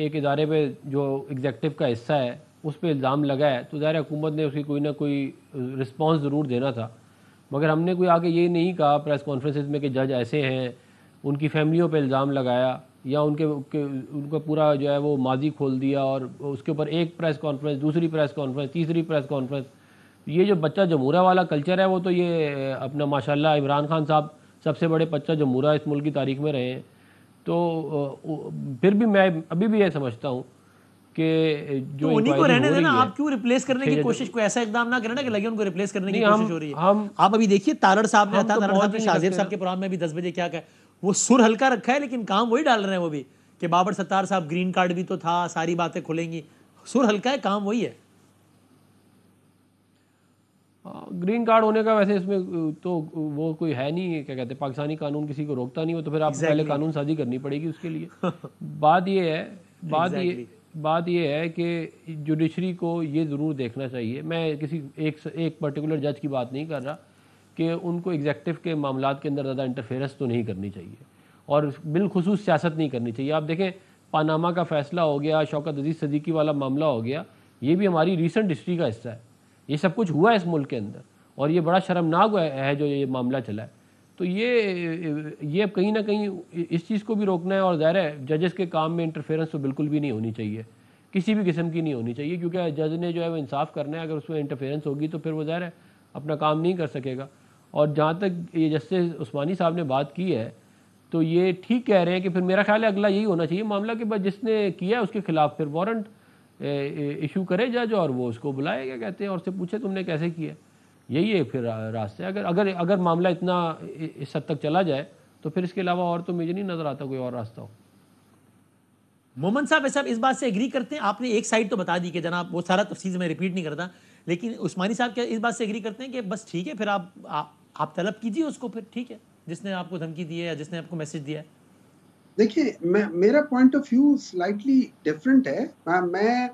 E: एक इदारे पे जो एग्जेक्टिव का हिस्सा है उस पर इल्ज़ाम लगा है, तो ज़ाहिर हुकूमत ने उसकी कोई ना कोई रिस्पांस ज़रूर देना था। मगर हमने कोई आके ये नहीं कहा प्रेस कॉन्फ्रेंसेस में कि जज ऐसे हैं, उनकी फैमिलियों पे इल्ज़ाम लगाया या उनका पूरा जो है वो माजी खोल दिया और उसके ऊपर एक प्रेस कॉन्फ्रेंस, दूसरी प्रेस कॉन्फ्रेंस, तीसरी प्रेस कॉन्फ्रेंस। ये जो बच्चा जमूरा वाला कल्चर है वो तो ये अपना माशाल्लाह इमरान खान साहब सबसे बड़े बच्चा जमूरा इस मुल्क की तारीख में रहे हैं। तो फिर भी मैं अभी भी ये समझता हूँ कि जो
A: तो उन्हीं को रहने देना, आप क्यों रिप्लेस करने की कोशिश, कोई ऐसा इकदाम ना करना कि लगे उनको रिप्लेस करने की कोशिश हो रही है। आप अभी देखिए तारड़ साहब ने था, तारड़ साहब ने शाहजेब साहब के प्रोग्राम में भी 10 बजे क्या कहा, वो सुर हल्का रखा है लेकिन काम वही डाल रहे हैं वो भी, कि बाबर सत्तार साहब ग्रीन कार्ड भी तो था, सारी बातें खुलेंगी, सुर हल्का है, काम वही है।
E: ग्रीन कार्ड होने का वैसे इसमें तो वो कोई है नहीं, क्या कहते हैं, पाकिस्तानी कानून किसी को रोकता नहीं हो, तो फिर आपको पहले कानून साजी करनी पड़ेगी उसके लिए। बात ये है कि जुडिशरी को ये ज़रूर देखना चाहिए, मैं किसी एक पर्टिकुलर जज की बात नहीं कर रहा, कि उनको एग्जेक्टिव के मामलात के अंदर ज़्यादा इंटरफेरेंस तो नहीं करनी चाहिए और बिलखुसूस सियासत नहीं करनी चाहिए। आप देखें पानामा का फ़ैसला हो गया, शौकत अजीज़ सिद्दीकी वाला मामला हो गया, ये भी हमारी रीसेंट हिस्ट्री का हिस्सा है। ये सब कुछ हुआ है इस मुल्क के अंदर और ये बड़ा शर्मनाक है जो ये मामला चला है। तो ये कहीं ना कहीं इस चीज़ को भी रोकना है और ज़ाहिर है जजेस के काम में इंटरफेरेंस तो बिल्कुल भी नहीं होनी चाहिए, किसी भी किस्म की नहीं होनी चाहिए, क्योंकि जज ने जो है वो इंसाफ करना है, अगर उसमें इंटरफेरेंस होगी तो फिर वो ज़ाहिर है अपना काम नहीं कर सकेगा। और जहाँ तक ये जस्टिस उस्मानी साहब ने बात की है तो ये ठीक कह रहे हैं कि फिर मेरा ख्याल है अगला यही होना चाहिए मामला के बाद जिसने किया उसके खिलाफ फिर वारंट इशू करे जज और वो उसको बुलाए, क्या कहते हैं, और से पूछे तुमने कैसे किया। यही है फिर रास्ते। अगर मामला इतना इस हद तक चला जाए तो फिर इसके अलावा और तो मुझे नहीं नज़र आता कोई और रास्ता हो।
A: मोहम्मद साहब इस बात से एग्री करते हैं? आपने एक साइड तो बता दी कि जनाब वो सारा तफसील में रिपीट नहीं करता, लेकिन उस्मानी साहब क्या इस बात से एग्री करते हैं कि बस ठीक है फिर आप तलब कीजिए उसको, फिर ठीक है जिसने आपको धमकी दी है या जिसने आपको मैसेज दिया है?
G: देखिए, मेरा point of view slightly different है। मैं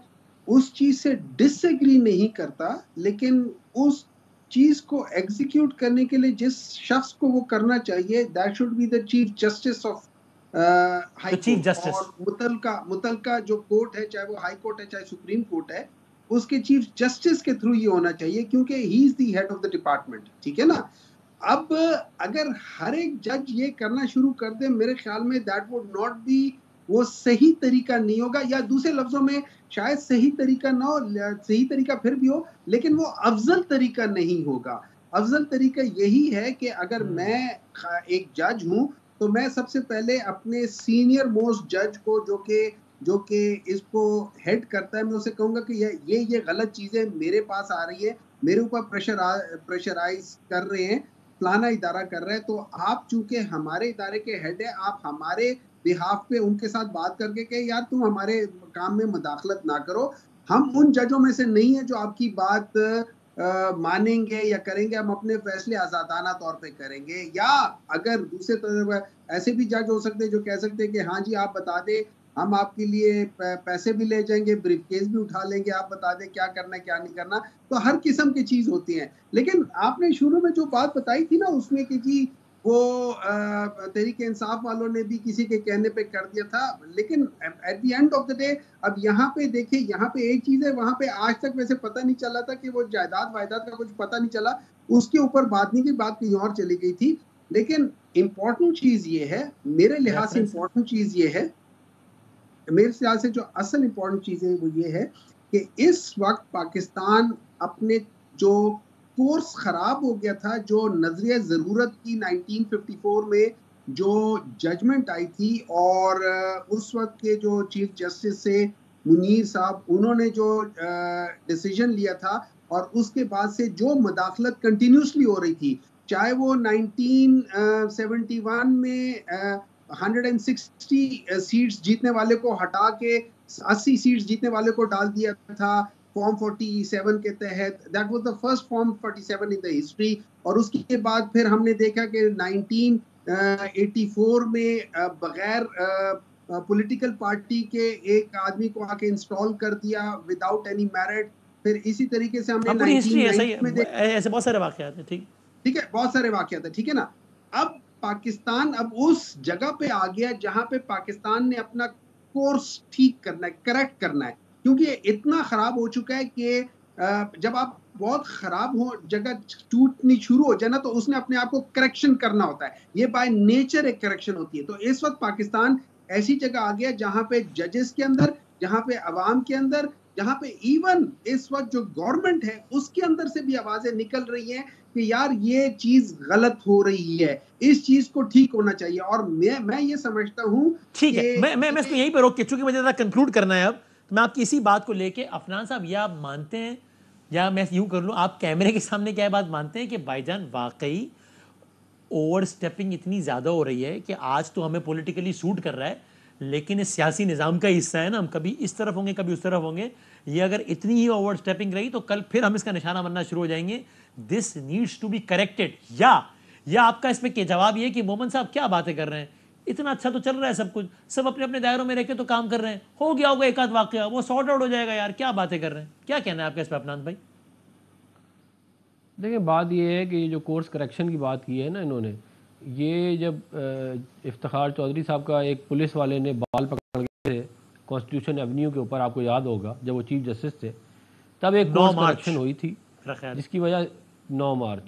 G: उस चीज से डिसएग्री नहीं करता, लेकिन उस चीज को एग्जीक्यूट करने के लिए जिस शख्स को वो करना चाहिए, that should be the chief justice of high court. और मुतलका जो कोर्ट है, चाहे वो हाई कोर्ट है चाहे सुप्रीम कोर्ट है, उसके चीफ जस्टिस के थ्रू ये होना चाहिए, क्योंकि ही is the head of the department. ठीक है ना। अब अगर हर एक जज ये करना शुरू कर दे, मेरे ख्याल में दैट वुड नॉट बी, वो सही तरीका नहीं होगा, या दूसरे लफ्जों में शायद सही तरीका ना हो, सही तरीका फिर भी हो लेकिन वो अफजल तरीका नहीं होगा। अफजल तरीका यही है कि अगर मैं एक जज हूं तो मैं सबसे पहले अपने सीनियर मोस्ट जज को जो कि इसको हेड करता है, मैं उसे कहूंगा कि ये गलत चीजें मेरे पास आ रही है, मेरे ऊपर प्रेशराइज कर रहे हैं, फलाना इदारा कर रहा है, तो आप चूंकि हमारे इदारे के हेड है, आप हमारे बिहाफ पे उनके साथ बात करके कहे यार तुम हमारे काम में मुदाखलत ना करो, हम उन जजों में से नहीं है जो आपकी बात मानेंगे या करेंगे, हम अपने फैसले आजादाना तौर पे करेंगे। या अगर दूसरे तरफ ऐसे भी जज हो सकते हैं जो कह सकते हैं कि हाँ जी आप बता दें, हम आपके लिए पैसे भी ले जाएंगे, ब्रीफ केस भी उठा लेंगे, आप बता दें क्या करना है क्या नहीं करना। तो हर किस्म की चीज होती है। लेकिन आपने शुरू में जो बात बताई थी ना उसमें कि जी वो तहरीक इंसाफ वालों ने भी किसी के कहने पे कर दिया था, लेकिन at the end of the day अब यहाँ पे देखिए, यहाँ पे एक चीज है, वहां पे आज तक वैसे पता नहीं चला था कि वो जायदाद वायदाद का कुछ पता नहीं चला, उसके ऊपर बात नहीं की, बात कहीं और चली गई थी। लेकिन इम्पोर्टेंट चीज ये है, मेरे लिहाज से इम्पोर्टेंट चीज ये है, मेरे ख्याल से जो असल इम्पोर्टेंट चीज है वो ये है कि इस वक्त पाकिस्तान अपने जो कोर्स खराब हो गया था, जो नजरिया जरूरत की 1954 में जो जजमेंट आई थी और उस वक्त के जो चीफ जस्टिस से मुनीर साहब, उन्होंने जो डिसीजन लिया था और उसके बाद से जो मुदाखलत कंटिन्यूसली हो रही थी, चाहे वो 1971 में 160 सीट्स जीतने वाले को हटा के 80 सीट्स जीतने वाले को डाल दिया था फॉर्म 47 के तहत, that was the first form 47 in the history. और उसके बाद फिर हमने देखा कि 1984 में बगैर पॉलिटिकल पार्टी के एक आदमी को आके इंस्टॉल कर दिया विदाउट एनी मेरिट। फिर इसी तरीके से हमने
A: 1990 में ऐसे बहुत सारे वाकयात हैं।
G: ठीक है, बहुत सारे वाकयात हैं, ठीक है ना। अब पाकिस्तान अब उस जगह पे आ गया जहां पे पाकिस्तान ने अपना कोर्स ठीक करना है, करेक्ट करना है, क्योंकि इतना खराब हो चुका है कि जब आप बहुत खराब हो, जगह टूटनी शुरू हो जाए ना, तो उसने अपने आप को करेक्शन करना होता है। ये बाय नेचर एक करेक्शन होती है। तो इस वक्त पाकिस्तान ऐसी जगह आ गया जहां पे जजेस के अंदर, जहां पे अवाम के अंदर, जहां पे इवन इस वक्त जो गवर्नमेंट है उसके अंदर से भी आवाजें निकल रही हैं कि यार ये चीज गलत हो रही है, इस चीज को ठीक होना चाहिए। और मैं ये समझता हूं,
A: ठीक है, मैं इसको यहीं पे रोक के, चूंकि मुझे ज़रा कंक्लूड करना है अब, तो मैं आपकी इसी बात को लेके, अफनान साहब, या आप मानते हैं, या मैं यूं कर लूं, आप कैमरे के सामने क्या बात मानते हैं कि भाईजान वाकई ओवर स्टेपिंग इतनी ज़्यादा हो रही है कि आज तो हमें पॉलिटिकली सूट कर रहा है, लेकिन इस सियासी निज़ाम का हिस्सा है ना, हम कभी इस तरफ होंगे कभी उस तरफ होंगे। ये अगर इतनी ही ओवर स्टेपिंग रही तो कल फिर हम इसका निशाना बनना शुरू हो जाएंगे। This needs to be corrected. या आपका इसमें क्या जवाब ये कि मोमन साहब क्या बातें कर रहे हैं, इतना अच्छा तो चल रहा है सब कुछ, सब अपने अपने दायरों में रह के तो काम कर रहे हैं, हो गया होगा एक आध वाकया, वो सॉर्ट आउट हो जाएगा, यार क्या बातें कर रहे हैं, क्या कहना है आपका इस पर अफनान भाई?
E: देखिए, बात ये है कि जो कोर्स करेक्शन की बात की है ना इन्होंने, ये जब इफ्तिखार चौधरी साहब का एक पुलिस वाले ने बाल पकड़ के थे कॉन्स्टिट्यूशन एवेन्यू के ऊपर, आपको याद होगा जब वो चीफ जस्टिस थे, तब एक कोर्स करेक्शन हुई थी जिसकी वजह 9 मार्च,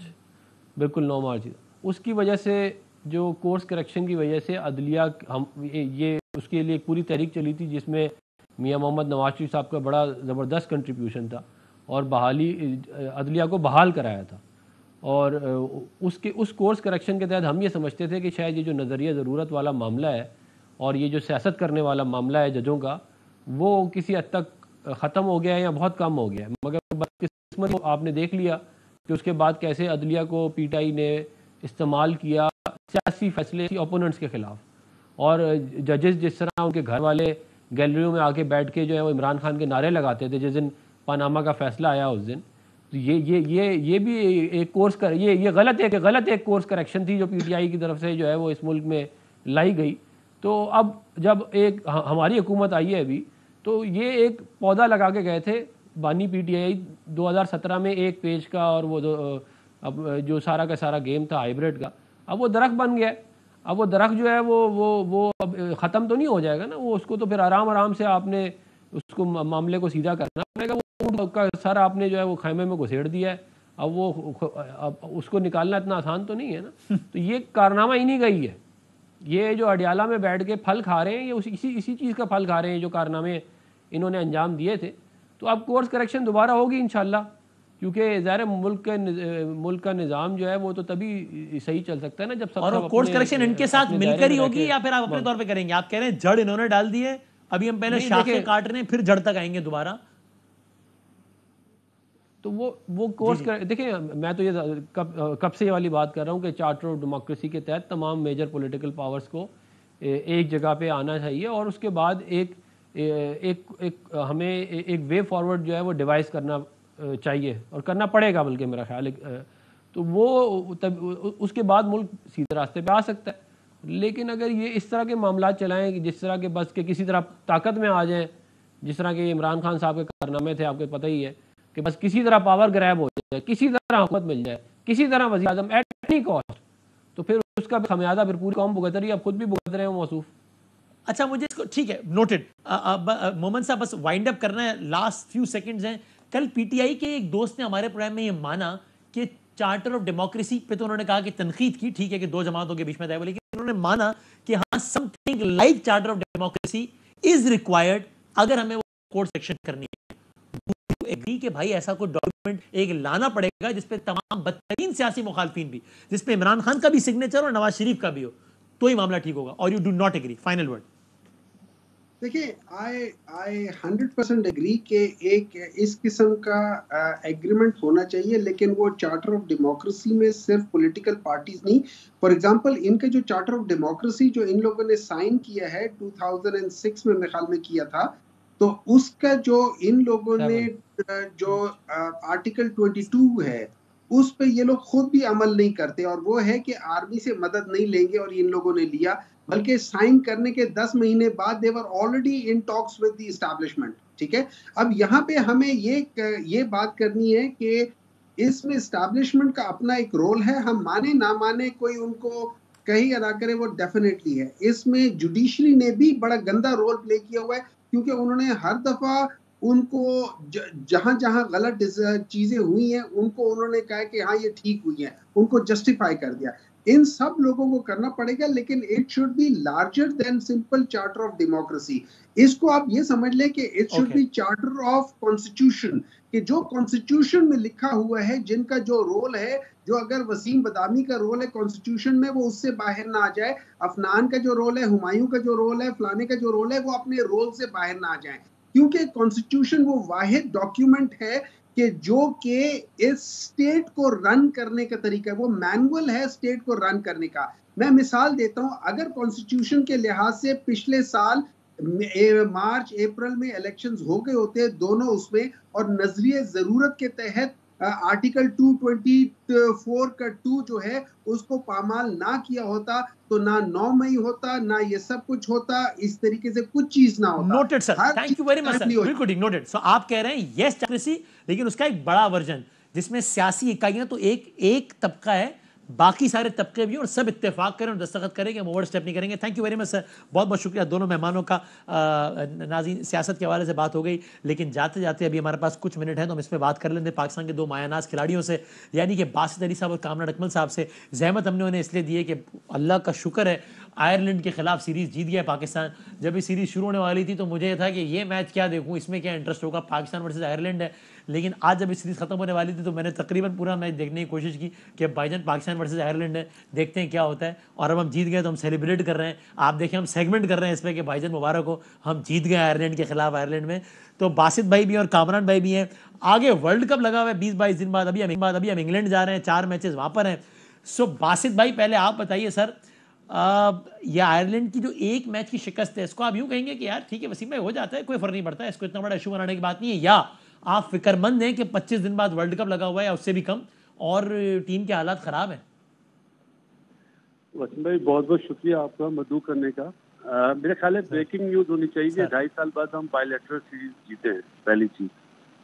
E: बिल्कुल 9 मार्च, उसकी वजह से जो कोर्स करेक्शन की वजह से अदलिया, हम ये उसके लिए एक पूरी तहरीक चली थी जिसमें मियां मोहम्मद नवाज शरीफ साहब का बड़ा ज़बरदस्त कंट्रीब्यूशन था और बहाली अदलिया को बहाल कराया था। और उस कोर्स करेक्शन के तहत हम ये समझते थे कि शायद ये जो नज़रिया ज़रूरत वाला मामला है और ये जो सियासत करने वाला मामला है जजों का, वो किसी हद तक ख़त्म हो गया है या बहुत कम हो गया है। मगर बदकिस्मत को आपने देख लिया कि उसके बाद कैसे अदलिया को पीटीआई ने इस्तेमाल किया सियासी फैसले ओपोनेंट्स के ख़िलाफ़, और जजेस जिस तरह उनके घर वाले गैलरियों में आके बैठ के जो है वो इमरान खान के नारे लगाते थे जिस दिन पनामा का फ़ैसला आया उस दिन। तो ये भी एक कोर्स कर ये गलत एक कोर्स करेक्शन थी जो पीटीआई की तरफ से जो है वो इस मुल्क में लाई गई। तो अब जब एक हमारी हुकूमत आई है अभी, तो ये एक पौधा लगा के गए थे बानी पीटीआई 2017 में एक पेज का, और वो अब जो सारा का सारा गेम था हाइब्रिड का, अब वो दरख्त बन गया। अब वो दरख्त जो है वो अब ख़त्म तो नहीं हो जाएगा ना, वो उसको तो फिर आराम से आपने उसको मामले को सीधा करना पड़ेगा। वो का सारा आपने जो है वो खैमे में घुसेड़ दिया है, अब उसको निकालना इतना आसान तो नहीं है ना। तो ये कारनामा इन्हीं का ही है, ये जो अडियाला में बैठ के फल खा रहे हैं, ये इसी चीज़ का फल खा रहे हैं जो कारनामे इन्होंने अंजाम दिए थे। तो अब कोर्स करेक्शन दोबारा होगी इंशाल्लाह, क्योंकि ज़ाहिर मुल्क का निज़ाम जो है वो तो तभी सही चल सकता है ना जब सब।
A: और कोर्स करेक्शन इनके साथ मिलकर ही होगी या फिर आप अपने तौर पे करेंगे? आप कह रहे हैं जड़ इन्होंने डाल दी है, अभी हम पहले शाखें काट रहे हैं फिर जड़ तक आएंगे दोबारा।
E: तो वो कोर्स देखिए, मैं तो ये कब से ये वाली बात कर रहा हूँ कि चार्टर ऑफ डेमोक्रेसी के तहत तमाम मेजर पॉलिटिकल पावर्स को एक जगह पे आना चाहिए, और उसके बाद हमें एक वे फॉरवर्ड जो है वो डिवाइस करना चाहिए और करना पड़ेगा, बल्कि मेरा ख्याल है। तो वो तब उसके बाद मुल्क सीधे रास्ते पे आ सकता है। लेकिन अगर ये इस तरह के मामला चलाएं कि जिस तरह के बस के किसी तरह ताकत में आ जाएं, जिस तरह के इमरान खान साहब के कारनामे थे, आपको पता ही है कि बस किसी तरह पावर ग्रैब हो जाए, किसी तरह हुकूमत मिल जाए, किसी तरह वज़ीर आज़म एट एनी कॉस्ट, तो फिर उसका खमियाजा फिर पूरी कौम भुगत रही है, अब खुद भी भुगत रहे हैं मौसूफ।
A: अच्छा, मुझे इसको ठीक है, नोटेड। मोमन साहब बस वाइंड अप करना है, लास्ट फ्यू सेकंड्स हैं। कल पीटीआई के एक दोस्त ने हमारे प्रोग्राम में ये माना कि चार्टर ऑफ डेमोक्रेसी पे तो उन्होंने कहा कि तनकीद की, ठीक है कि दो जमातों के बीच में तय, लेकिन उन्होंने माना कि हाँ something like charter of democracy is required अगर हमें वो कोर्ट सेक्शन करनी है। एग्री कि भाई ऐसा कोई डॉक्यूमेंट एक लाना पड़ेगा जिसपे तमाम बदतरीन सियासी मुखालफिन भी, जिसपे इमरान खान का भी सिग्नेचर और नवाज शरीफ का भी हो, तो ही मामला ठीक होगा, और you do not agree? Final word.
G: देखिए, आई 100% एग्री कि एक इस किस्म का एग्रीमेंट होना चाहिए, लेकिन वो चार्टर ऑफ डेमोक्रेसी में सिर्फ पॉलिटिकल पार्टीज नहीं। फॉर एग्जांपल, इनके जो चार्टर ऑफ डेमोक्रेसी जो इन लोगों ने साइन किया है 2006 में मेरे ख्याल में किया था, तो उसका जो इन लोगों ने जो आर्टिकल 22 है उस पे ये लोग खुद भी अमल नहीं करते, और वो है कि आर्मी से मदद नहीं लेंगे, और इन लोगों ने लिया, बल्कि साइन करने के 10 महीने बाद they were already in talks with the establishment. ठीक है, अब यहाँ पे हमें ये बात करनी है कि इसमें एस्टैब्लिशमेंट का अपना एक रोल है, हम माने ना माने, कोई उनको कहीं अदा करे, वो डेफिनेटली है। इसमें जुडिशरी ने भी बड़ा गंदा रोल प्ले किया हुआ है, क्योंकि उन्होंने हर दफा उनको जहां जहां गलत चीजें हुई हैं उनको उन्होंने कहा कि हाँ ये ठीक हुई है, उनको जस्टिफाई कर दिया। इन सब लोगों को करना पड़ेगा, लेकिन it should be larger than simple charter of democracy. इसको आप ये समझ लें कि it should be charter of constitution, कि जो कॉन्स्टिट्यूशन में लिखा हुआ है, जिनका जो रोल है, जो अगर वसीम बदामी का रोल है कॉन्स्टिट्यूशन में, वो उससे बाहर ना आ जाए। अफनान का जो रोल है, हुमायूं का जो रोल है, फलाने का जो रोल है, वो अपने रोल से बाहर ना आ जाए, क्योंकि कॉन्स्टिट्यूशन वो वाहिद डॉक्यूमेंट है कि जो कि इस स्टेट को रन करने का तरीका है, वो मैनुअल है स्टेट को रन करने का। मैं मिसाल देता हूं, अगर कॉन्स्टिट्यूशन के लिहाज से पिछले साल मार्च अप्रैल में इलेक्शंस हो गए होते दोनों उसमें, और नजरिए जरूरत के तहत आर्टिकल 224 का 2 जो है उसको पामाल ना किया होता, तो ना 9 मई होता, ना ये सब कुछ होता, इस तरीके से कुछ चीज ना होता।
A: Noted sir, thank you very much sir, बिल्कुल ठीक, नोटेड। सो आप कह रहे हैं यस डेमोक्रेसी, लेकिन उसका एक बड़ा वर्जन जिसमें सियासी इकाइयां तो एक तबका है, बाकी सारे तबके भी, और सब इत्तेफाक करें और दस्तखत करें कि हम ओवर स्टेप नहीं करेंगे। Thank you very much sir, बहुत बहुत शुक्रिया दोनों मेहमानों का। नाज़रीन, सियासत के हवाले से बात हो गई, लेकिन जाते जाते अभी हमारे पास कुछ मिनट हैं तो हम इस पर बात कर लेते हैं पाकिस्तान के दो मायानाज खिलाड़ियों से, यानी कि बासित अली साहब और कामरान अकमल साहब से। जहमत हमने उन्हें इसलिए दी है कि अल्लाह का शुक्र है आयरलैंड के खिलाफ सीरीज़ जीत गया पाकिस्तान। जब ये सीरीज़ शुरू होने वाली थी तो मुझे था कि ये मैच क्या देखूं, इसमें क्या इंटरेस्ट होगा, पाकिस्तान वर्सेस आयरलैंड है। लेकिन आज जब ये सीरीज़ ख़त्म होने वाली थी तो मैंने तकरीबन पूरा मैच देखने की कोशिश की कि भाईजान पाकिस्तान वर्सेस आयरलैंड है, देखते हैं क्या होता है। और अब हम जीत गए तो हम सेलिब्रेट कर रहे हैं। आप देखें, हम सेगमेंट कर रहे हैं इस पर कि भाईजान मुबारक हो, हम जीत गए आयरलैंड के खिलाफ आयरलैंड में। तो बासित भाई भी और कामरान भाई भी हैं। आगे वर्ल्ड कप लगा हुआ है 20-22 दिन बाद, अभी हम इंग्लैंड जा रहे हैं, 4 मैचेस वहाँ पर हैं। सो बासित भाई, पहले आप बताइए सर, ये आयरलैंड की जो एक मैच की शिकस्त है, इसको आप यूं कहेंगे कि यार ठीक है वसीम भाई, हो जाता है, कोई फर्क नहीं पड़ता है, इसको इतना बड़ा इशू बनाने की बात नहीं है, या आप फिक्रमंद हैं कि 25 दिन बाद वर्ल्ड कप लगा हुआ है या उससे भी कम, और टीम के हालात खराब हैं?
H: वसीम भाई, बहुत बहुत शुक्रिया आपका मदू करने का। मेरे ख्याल है ब्रेकिंग न्यूज होनी चाहिए। 2.5 साल बाद हम बायलैटरल सीरीज जीते हैं, पहली चीज।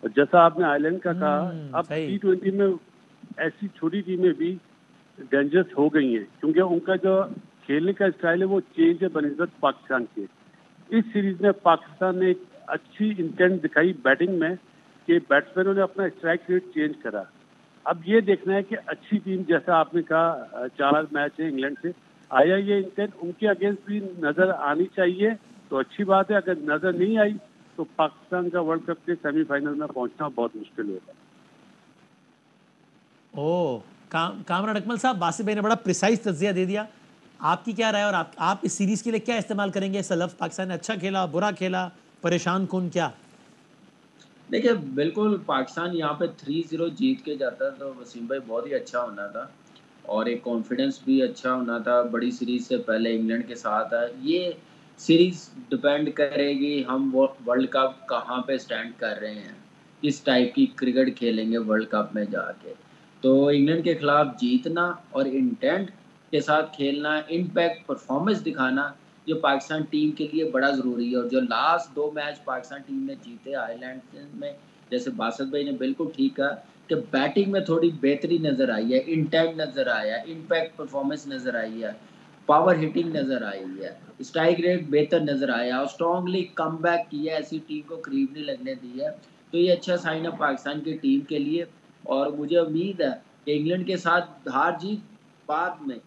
H: और जैसा आपने आयरलैंड का कहा, अब T20 में ऐसी छोटी टीमें भी डेंजरस हो गई हैं, क्योंकि उनका जो खेलने का स्टाइल है वो चेंज है बनिस्बत पाकिस्तान के। इस सीरीज में पाकिस्तान ने एक अच्छी इंटेंट दिखाई बैटिंग में, कि बैट्समैनों ने अपना स्ट्राइक रेट चेंज करा। अब ये देखना है कि अच्छी टीम, जैसा आपने कहा 4 मैच है इंग्लैंड से, आया ये इंटेंट उनके अगेंस्ट भी नजर आनी चाहिए तो अच्छी बात है। अगर नजर नहीं आई तो पाकिस्तान का वर्ल्ड कप के सेमीफाइनल में पहुंचना बहुत मुश्किल होगा।
A: कामरान अकमल साहब, बासित भाई ने बड़ा प्रिसाइज तज्जिया दे दिया, आपकी क्या राय, और आप इस सीरीज के लिए क्या इस्तेमाल करेंगे ऐसा लफ्ज़? पाकिस्तान ने अच्छा खेला, बुरा खेला, परेशान कौन, क्या?
I: देखिए, बिल्कुल पाकिस्तान यहाँ पे 3-0 जीत के जाता तो वसीम भाई बहुत ही अच्छा होना था, और एक कॉन्फिडेंस भी अच्छा होना था। बड़ी सीरीज से पहले इंग्लैंड के साथ है, ये सीरीज डिपेंड करेगी हम वर्ल्ड कप कहाँ पे स्टैंड कर रहे हैं, किस टाइप की क्रिकेट खेलेंगे वर्ल्ड कप में जाके। तो इंग्लैंड के खिलाफ जीतना और इंटेंट के साथ खेलना, इम्पैक्ट परफॉर्मेंस दिखाना, जो पाकिस्तान टीम के लिए बड़ा ज़रूरी है। और जो लास्ट 2 मैच पाकिस्तान टीम ने जीते आयरलैंड में, जैसे बासित भाई ने बिल्कुल ठीक कहा कि बैटिंग में थोड़ी बेहतरी नज़र आई है, इंटेंट नज़र आया, इम्पैक्ट परफॉर्मेंस नज़र आई है, पावर हिटिंग नज़र आई है, स्ट्राइक रेट बेहतर नज़र आया, और स्ट्रॉन्गली कम बैक किया, ऐसी टीम को करीब नहीं लगने दी है। तो ये अच्छा साइन है पाकिस्तान की टीम के लिए, और मुझे उम्मीद है कि इंग्लैंड के साथ हार जीत बाद में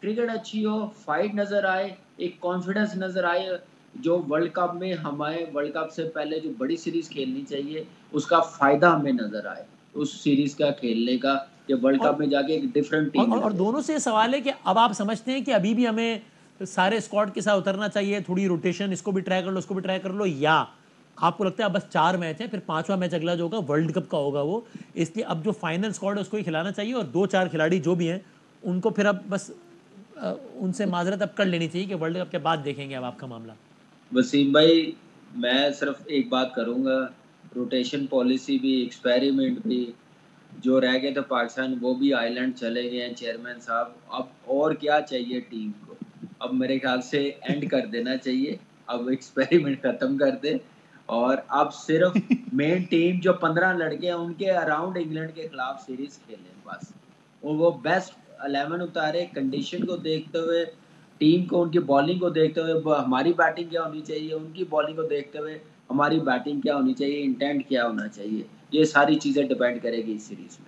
I: क्रिकेट अच्छी हो, फाइट नज़र आए, एक कॉन्फिडेंस नज़र आए, जो वर्ल्ड कप में हमें वर्ल्ड कप से पहले जो बड़ी सीरीज़ खेलनी चाहिए उसका फ़ायदा हमें नज़र आए, उस सीरीज़ का खेलने का, कि वर्ल्ड कप में जाके एक डिफरेंट टीम।
A: और दोनों से सवाल है कि अब आप समझते हैं कि अभी भी हमें सारे स्क्वाड के साथ उतरना चाहिए, थोड़ी रोटेशन, इसको भी ट्राई कर लो, उसको भी ट्राई कर लो, या आपको लगता है बस 4 मैच हैं, फिर 5वां मैच अगला जो होगा वर्ल्ड कप का होगा वो, इसलिए अब जो फाइनल स्क्वाड है उसको ही खिलाना चाहिए, और 2-4 खिलाड़ी जो भी हैं उनको फिर अब बस उनसे माजरत अब कर लेनी चाहिए कि वर्ल्ड कप के बाद देखेंगे अब आपका मामला।
I: वसीम भाई, मैं सिर्फ एक बात करूँगा, रोटेशन पॉलिसी भी, एक्सपेरिमेंट भी, जो रह गए थे पाकिस्तान वो भी आइलैंड चले गए हैं चेयरमैन साहब। अब और क्या चाहिए टीम को? अब मेरे ख्याल से एंड कर देना चाहिए, अब एक्सपेरिमेंट ख़त्म कर दे, और अब सिर्फ मेन टीम जो 15 लड़के हैं उनके अराउंड इंग्लैंड के खिलाफ सीरीज़ खेलें बस, और वो बेस्ट 11 उतारे, कंडीशन को देखते हुए, टीम को, उनकी बॉलिंग को देखते हुए, हमारी बैटिंग क्या होनी चाहिए, उनकी बॉलिंग को देखते हुए हमारी बैटिंग क्या होनी चाहिए, इंटेंट क्या होना चाहिए, ये सारी चीज़ें डिपेंड करेगी इस सीरीज में।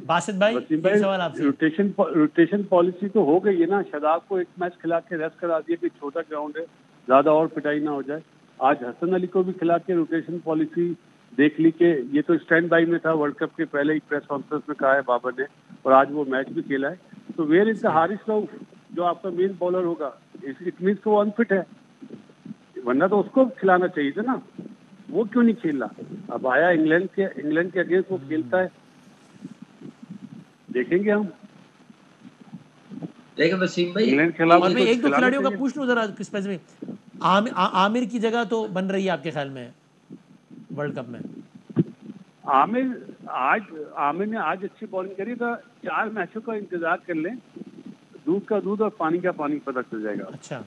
A: बासित भाई,
H: भाई
A: सवाल आपसे।
H: रोटेशन पॉलिसी तो हो गई है ना, शादाब को एक मैच खिला के रेस्ट करा दिया कि छोटा ग्राउंड है, ज़्यादा और पिटाई ना हो जाए। आज हसन अली को भी खिला के रोटेशन पॉलिसी देख ली कि ये तो स्टैंड बाई में था, वर्ल्ड कप के पहले ही प्रेस कॉन्फ्रेंस में कहा है बाबर ने, और आज वो मैच भी खेला है। तो where is the Haris Rauf जो आपका मेन बॉलर होगा, इट मीन्स वो अनफिट है, वरना तो उसको खिलाना चाहिए था ना, वो क्यों नहीं खेल रहा? अब आया इंग्लैंड के अगेंस्ट वो खेलता है, देखेंगे हम।
I: देखिए वसीम भाई,
H: इंग्लैंड के खिलाफ
A: और मैं एक दो खिलाड़ियों का पूछ लूं जरा स्पेसिफिक, आमिर की जगह तो बन रही है आपके ख्याल में वर्ल्ड कप में?
H: आमिर ने आज अच्छी बॉलिंग करी, तो 4 मैचों का इंतजार कर लें, दूध का दूध और पानी का पानी पता चल जाएगा।
A: अच्छा,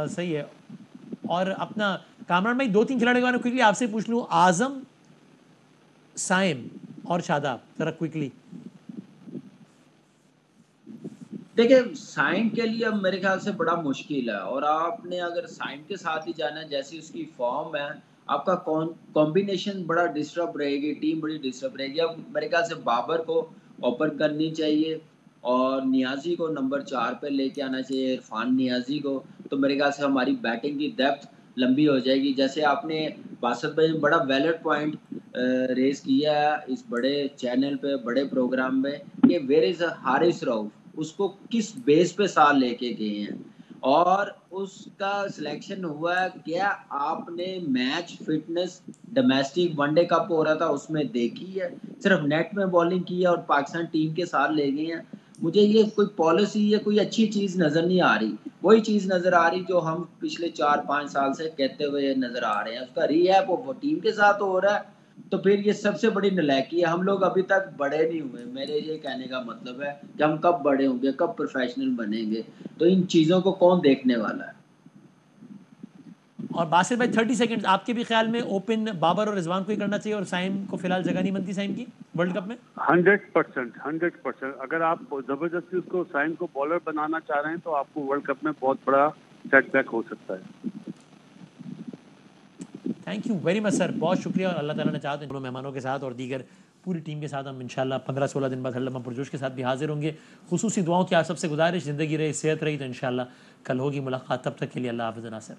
A: सही है। और अपना कामरान भाई, 2-3 खिलाड़ियों के बारे में क्विकली आपसे पूछ लूं, आजम, साइम और शादाब, जरा क्विकली।
I: देखिए साइम के लिए अब मेरे ख्याल से बड़ा मुश्किल है, और आपने अगर साइम के साथ ही जाना, जैसी उसकी फॉर्म है, आपका कॉम्बिनेशन बड़ा डिस्टर्ब रहेगी, टीम बड़ी डिस्टर्ब रहेगी। अब मेरे ख्याल से बाबर को ओपन करनी चाहिए, और नियाजी को नंबर 4 पे लेके आना चाहिए, इरफान नियाजी को, तो मेरे ख्याल से हमारी बैटिंग की डेप्थ लंबी हो जाएगी। जैसे आपने बासत भाई बड़ा वैलिड पॉइंट रेज किया है इस बड़े चैनल पे, बड़े प्रोग्राम में, कि वेयर इज हारिस रऊफ, उसको किस बेस पे साथ लेके गए हैं, और उसका सिलेक्शन हुआ है क्या? आपने match fitness domestic one day cup हो रहा था उसमें देखी है? सिर्फ नेट में बॉलिंग की है और पाकिस्तान टीम के साथ ले गए हैं। मुझे ये कोई पॉलिसी या कोई अच्छी चीज़ नज़र नहीं आ रही, वही चीज़ नज़र आ रही जो हम पिछले 4-5 साल से कहते हुए नज़र आ रहे हैं। उसका रीहैब वो टीम के साथ हो रहा है, तो फिर ये सबसे बड़ी नालायकी है। हम लोग अभी तक बड़े नहीं हुए, मेरे ये कहने का मतलब है कि हम कब बड़े होंगे, कब प्रोफेशनल बनेंगे, तो इन चीज़ों को कौन देखने वाला है?
A: और बासिर भाई 30 सेकंड, आपके भी ख्याल में ओपन बाबर और रिजवान को ही करना चाहिए, और साइम को फिलहाल जगह नहीं बनती साइम की वर्ल्ड कप में?
H: 100%। अगर आप जबरदस्ती उसको साइम को बॉलर बनाना चाह रहे हैं तो आपको वर्ल्ड कप में बहुत बड़ा सेटबैक हो सकता है।
A: Thank you very much sir, बहुत शुक्रिया, और अल्लाह ताला ने चाहा तो दोनों मेहमानों के साथ और दीगर पूरी टीम के साथ हम इंशाल्लाह 15-16 दिन बाद हर लम्हा पुरजोश के साथ भी हाजिर होंगे। खुसूसी दुआओं की आप सबसे गुजारिश, ज़िंदगी रही, सेहत रही, तो इंशाल्लाह कल होगी मुलाकात। तब तक के लिए अल्लाह हाफ़िज़ नासिर।